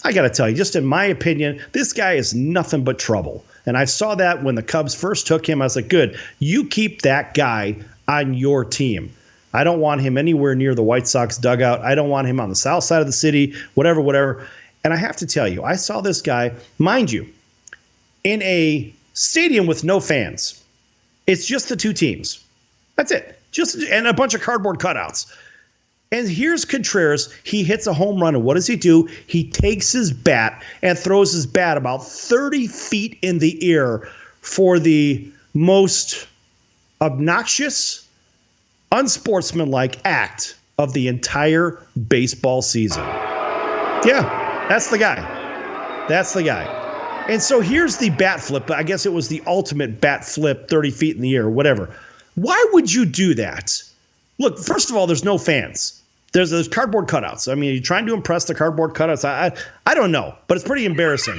I got to tell you, just in my opinion, this guy is nothing but trouble. And I saw that when the Cubs first took him. I was like, good, you keep that guy on your team. I don't want him anywhere near the White Sox dugout. I don't want him on the south side of the city, whatever. And I have to tell you, I saw this guy, mind you, in a stadium with no fans. It's just the two teams. That's it. And a bunch of cardboard cutouts. And here's Contreras. He hits a home run. And what does he do? He takes his bat and throws his bat about 30 feet in the air for the most obnoxious, unsportsmanlike act of the entire baseball season. Yeah, that's the guy. That's the guy. And so here's the bat flip. I guess it was the ultimate bat flip, 30 feet in the air, whatever. Why would you do that? Look, first of all, there's no fans. There's cardboard cutouts. I mean, are you trying to impress the cardboard cutouts? I don't know, but it's pretty embarrassing.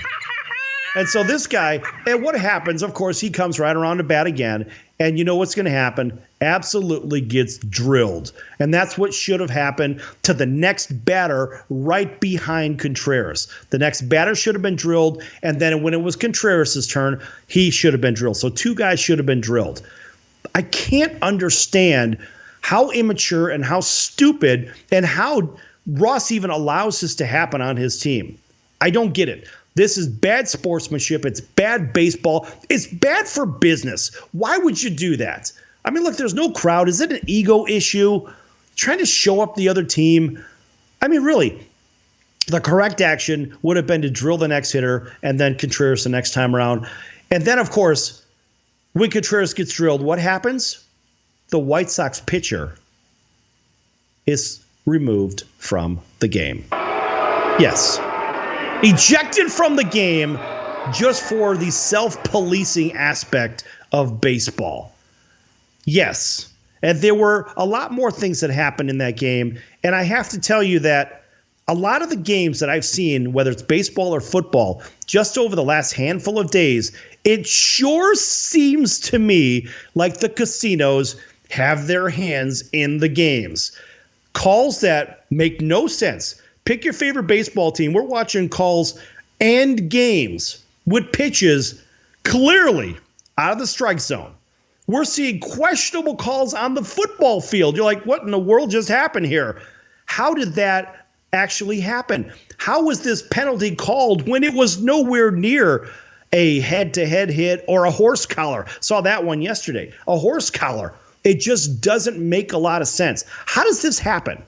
And so this guy, and what happens, of course, he comes right around to bat again, and you know what's going to happen? Absolutely gets drilled. And that's what should have happened to the next batter right behind Contreras. The next batter should have been drilled, and then when it was Contreras' turn, he should have been drilled. So two guys should have been drilled. I can't understand how immature and how stupid and how Ross even allows this to happen on his team. I don't get it. This is bad sportsmanship. It's bad baseball. It's bad for business. Why would you do that? I mean, look, there's no crowd. Is it an ego issue? Trying to show up the other team? I mean, really, the correct action would have been to drill the next hitter and then Contreras the next time around. And then, of course, when Contreras gets drilled, what happens? The White Sox pitcher is removed from the game. Yes. Ejected from the game just for the self-policing aspect of baseball. Yes. And there were a lot more things that happened in that game. And I have to tell you that a lot of the games that I've seen, whether it's baseball or football, just over the last handful of days, it sure seems to me like the casinos have their hands in the games. Calls that make no sense. Pick your favorite baseball team. We're watching calls and games with pitches clearly out of the strike zone. We're seeing questionable calls on the football field. You're like, what in the world just happened here? How did that actually happen? How was this penalty called when it was nowhere near a head-to-head hit or a horse collar? Saw that one yesterday. A horse collar. It just doesn't make a lot of sense. How does this happen?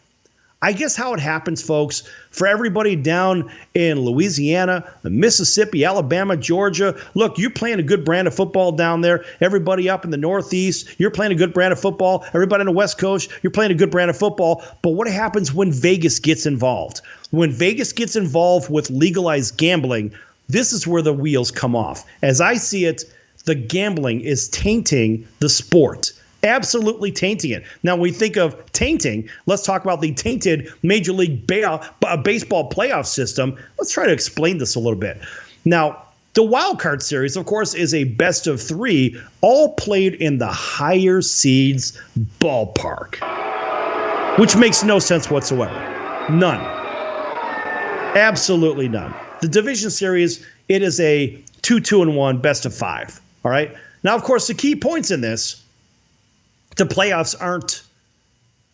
I guess how it happens, folks, for everybody down in Louisiana, Mississippi, Alabama, Georgia. Look, you're playing a good brand of football down there. Everybody up in the Northeast, you're playing a good brand of football. Everybody on the West Coast, you're playing a good brand of football. But what happens when Vegas gets involved? When Vegas gets involved with legalized gambling, this is where the wheels come off. As I see it, the gambling is tainting the sport. Absolutely tainting it. Now, when we think of tainting, let's talk about the tainted Major League Baseball playoff system. Let's try to explain this a little bit. Now, the wild card series, of course, is a best of three, all played in the higher seeds ballpark, which makes no sense whatsoever. None. Absolutely none. The division series, it is a 2-2-1 best of five. All right. Now, of course, the key points in this, the playoffs aren't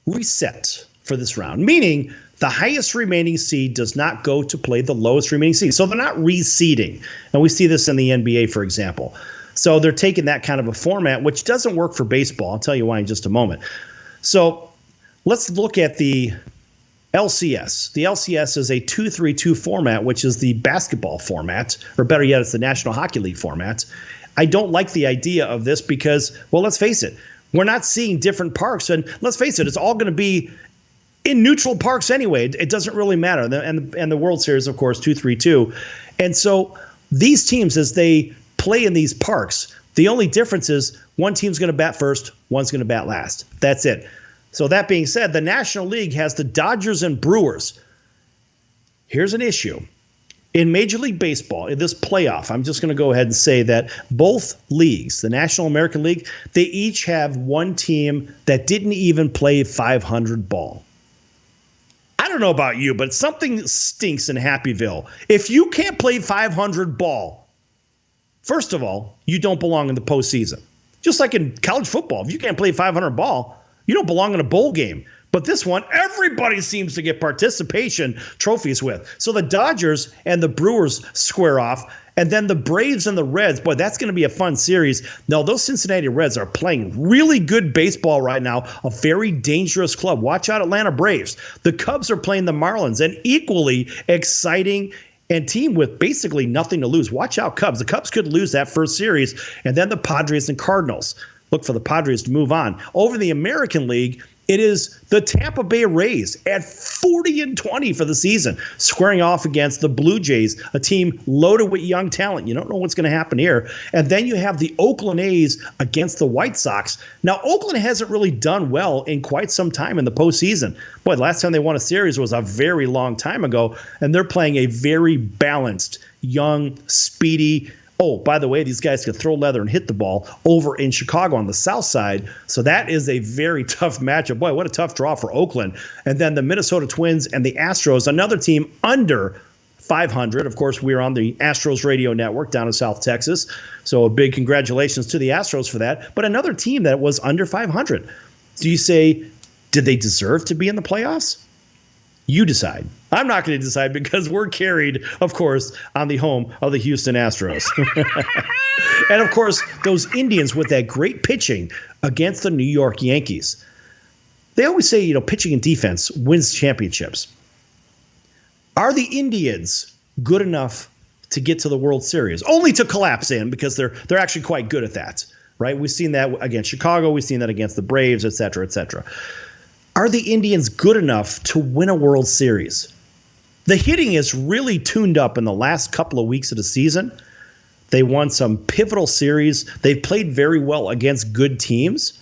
reset for this round, meaning the highest remaining seed does not go to play the lowest remaining seed. So they're not reseeding. And we see this in the NBA, for example. So they're taking that kind of a format, which doesn't work for baseball. I'll tell you why in just a moment. So let's look at the LCS. The LCS is a 2-3-2 format, which is the basketball format, or better yet, it's the National Hockey League format. I don't like the idea of this because, well, let's face it, we're not seeing different parks. And let's face it, it's all going to be in neutral parks anyway. It doesn't really matter. And the World Series, of course, 2-3-2. And so these teams, as they play in these parks, the only difference is one team's going to bat first, one's going to bat last. That's it. So that being said, the National League has the Dodgers and Brewers. Here's an issue. In Major League Baseball, in this playoff, I'm just going to go ahead and say that both leagues, the National American League, they each have one team that didn't even play 500 ball. I don't know about you, but something stinks in Happyville. If you can't play 500 ball, first of all, you don't belong in the postseason. Just like in college football, if you can't play 500 ball, you don't belong in a bowl game. But this one, everybody seems to get participation trophies with. So the Dodgers and the Brewers square off. And then the Braves and the Reds, boy, that's going to be a fun series. No, those Cincinnati Reds are playing really good baseball right now, a very dangerous club. Watch out, Atlanta Braves. The Cubs are playing the Marlins, an equally exciting and team with basically nothing to lose. Watch out, Cubs. The Cubs could lose that first series, and then the Padres and Cardinals. Look for the Padres to move on. Over the American League, it is the Tampa Bay Rays at 40-20 for the season, squaring off against the Blue Jays, a team loaded with young talent. You don't know what's going to happen here. And then you have the Oakland A's against the White Sox. Now, Oakland hasn't really done well in quite some time in the postseason. Boy, the last time they won a series was a very long time ago, and they're playing a very balanced, young, speedy. Oh, by the way, these guys can throw leather and hit the ball over in Chicago on the south side. So that is a very tough matchup. Boy, what a tough draw for Oakland. And then the Minnesota Twins and the Astros, another team under 500. Of course, we're on the Astros radio network down in South Texas. So a big congratulations to the Astros for that. But another team that was under 500. Do you say, did they deserve to be in the playoffs? You decide. I'm not going to decide because we're carried, of course, on the home of the Houston Astros. And, of course, those Indians with that great pitching against the New York Yankees. They always say, pitching and defense wins championships. Are the Indians good enough to get to the World Series? Only to collapse in because they're actually quite good at that, right? We've seen that against Chicago. We've seen that against the Braves, et cetera, et cetera. Are the Indians good enough to win a World Series? The hitting is really tuned up in the last couple of weeks of the season. They won some pivotal series. They've played very well against good teams.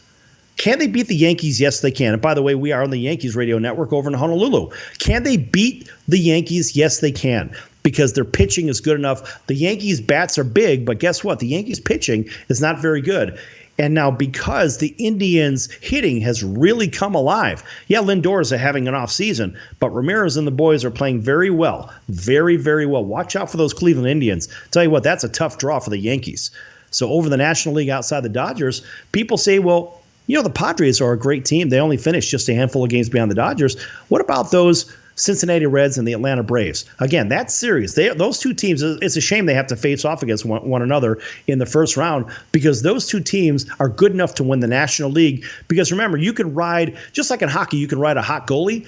Can they beat the Yankees? Yes, they can. And by the way, we are on the Yankees radio network over in Honolulu. Can they beat the Yankees? Yes, they can, because their pitching is good enough. The Yankees' bats are big, but guess what? The Yankees' pitching is not very good. And now because the Indians' hitting has really come alive. Yeah, Lindor is having an off season, but Ramirez and the boys are playing very well. Very, very well. Watch out for those Cleveland Indians. Tell you what, that's a tough draw for the Yankees. So over the National League outside the Dodgers, people say, well, the Padres are a great team. They only finished just a handful of games behind the Dodgers. What about those Cincinnati Reds and the Atlanta Braves? Again, that series, those two teams, it's a shame they have to face off against one another in the first round, because those two teams are good enough to win the National League. Because remember, you can ride, just like in hockey, you can ride a hot goalie.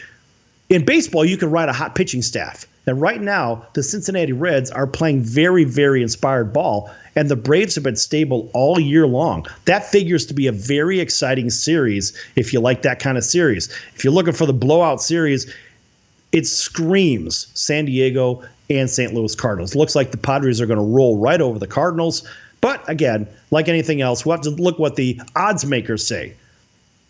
In baseball, you can ride a hot pitching staff. And right now, the Cincinnati Reds are playing very, very inspired ball, and the Braves have been stable all year long. That figures to be a very exciting series if you like that kind of series. If you're looking for the blowout series, it screams San Diego and St. Louis Cardinals. Looks like the Padres are going to roll right over the Cardinals. But again, like anything else, we'll have to look what the odds makers say.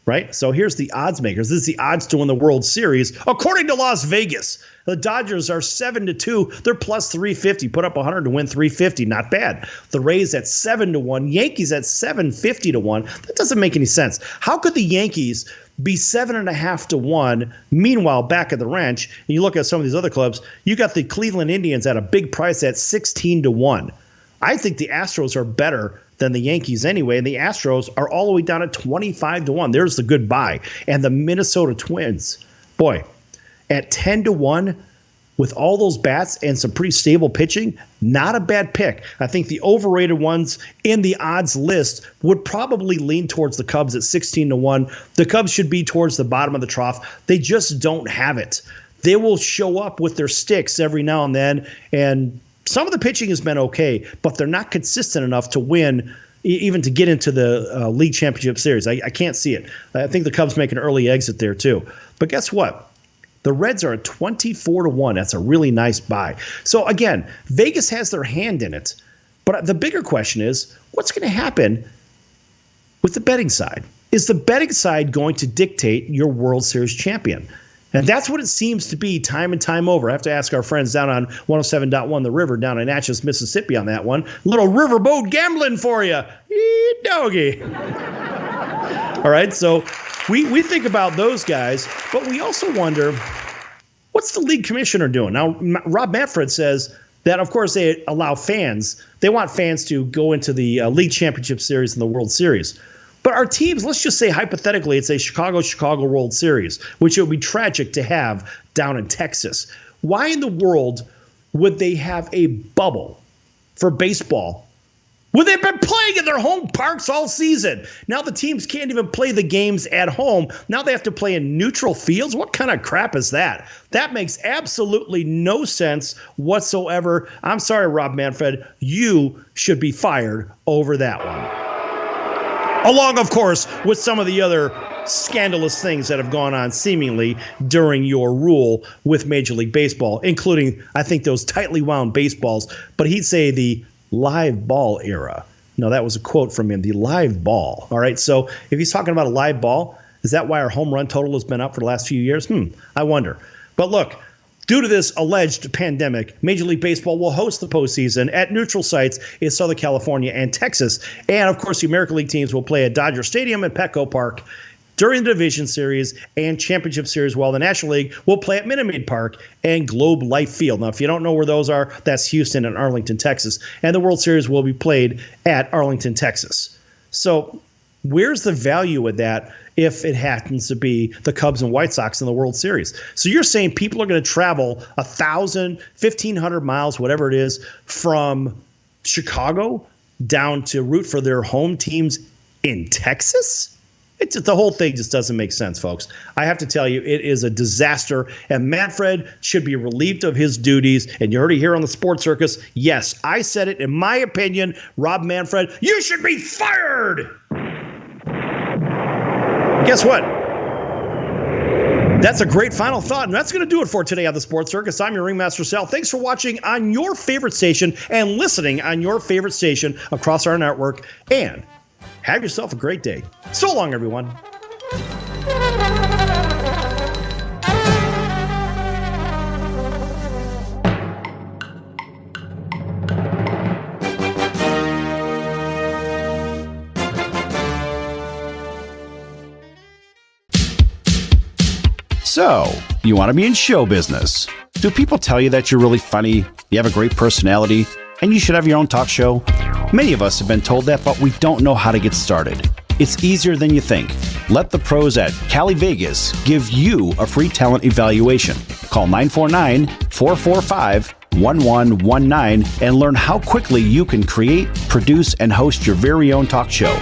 Right? So here's the odds makers. This is the odds to win the World Series. According to Las Vegas, the Dodgers are 7-2. They're plus 350. Put up 100 to win 350. Not bad. The Rays at 7-1. Yankees at 750 to 1. That doesn't make any sense. How could the Yankees be 7.5 to 1? Meanwhile, back at the ranch, and you look at some of these other clubs, you got the Cleveland Indians at a big price at 16 to 1. I think the Astros are better than the Yankees anyway, and the Astros are all the way down at 25 to 1. There's the good buy. And the Minnesota Twins, boy, at 10 to 1 with all those bats and some pretty stable pitching, not a bad pick. I think the overrated ones in the odds list would probably lean towards the Cubs at 16 to 1. The Cubs should be towards the bottom of the trough. They just don't have it. They will show up with their sticks every now and then, and some of the pitching has been okay, but they're not consistent enough to win, even to get into the league championship series. I can't see it. I think the Cubs make an early exit there too. But guess what? The Reds are at 24 to 1. That's a really nice buy. So again, Vegas has their hand in it. But the bigger question is, what's going to happen with the betting side? Is the betting side going to dictate your World Series champion? And that's what it seems to be time and time over. I have to ask our friends down on 107.1 The River down in Natchez, Mississippi on that one. A little riverboat gambling for you. Doggy. All right, so we think about those guys, but we also wonder, what's the league commissioner doing? Now, Rob Manfred says that, of course, they allow fans. They want fans to go into the league championship series and the World Series. But our teams, let's just say hypothetically, it's a Chicago World Series, which it would be tragic to have down in Texas. Why in the world would they have a bubble for baseball when they've been playing in their home parks all season? Now the teams can't even play the games at home. Now they have to play in neutral fields. What kind of crap is that? That makes absolutely no sense whatsoever. I'm sorry, Rob Manfred. You should be fired over that one. Along, of course, with some of the other scandalous things that have gone on seemingly during your rule with Major League Baseball, including, I think, those tightly wound baseballs. But he'd say the live ball era. No, that was a quote from him, the live ball. All right, so if he's talking about a live ball, is that why our home run total has been up for the last few years? I wonder. But look, due to this alleged pandemic, Major League Baseball will host the postseason at neutral sites in Southern California and Texas. And, of course, the American League teams will play at Dodger Stadium and Petco Park during the Division Series and Championship Series, while the National League will play at Minute Maid Park and Globe Life Field. Now, if you don't know where those are, that's Houston and Arlington, Texas. And the World Series will be played at Arlington, Texas. So where's the value of that if it happens to be the Cubs and White Sox in the World Series? So you're saying people are going to travel 1,000, 1,500 miles, whatever it is, from Chicago down to root for their home teams in Texas? The whole thing just doesn't make sense, folks. I have to tell you, it is a disaster, and Manfred should be relieved of his duties. And you heard it here on the Sports Circus. Yes, I said it. In my opinion, Rob Manfred, you should be fired. Guess what? That's a great final thought, and that's going to do it for today on the Sports Circus. I'm your ringmaster, Sal. Thanks for watching on your favorite station and listening on your favorite station across our network. And have yourself a great day. So long, everyone. So, you want to be in show business. Do people tell you that you're really funny, you have a great personality, and you should have your own talk show? Many of us have been told that, but we don't know how to get started. It's easier than you think. Let the pros at Cali Vegas give you a free talent evaluation. Call 949-445-1119 and learn how quickly you can create, produce, and host your very own talk show.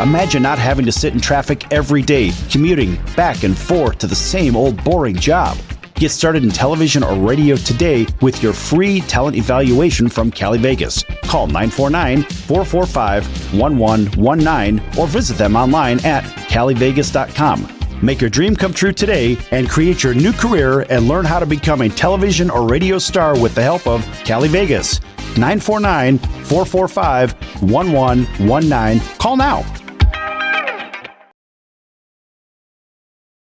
Imagine not having to sit in traffic every day, commuting back and forth to the same old boring job. Get started in television or radio today with your free talent evaluation from Cali Vegas. Call 949-445-1119 or visit them online at calivegas.com. Make your dream come true today and create your new career and learn how to become a television or radio star with the help of Cali Vegas. 949-445-1119. Call now.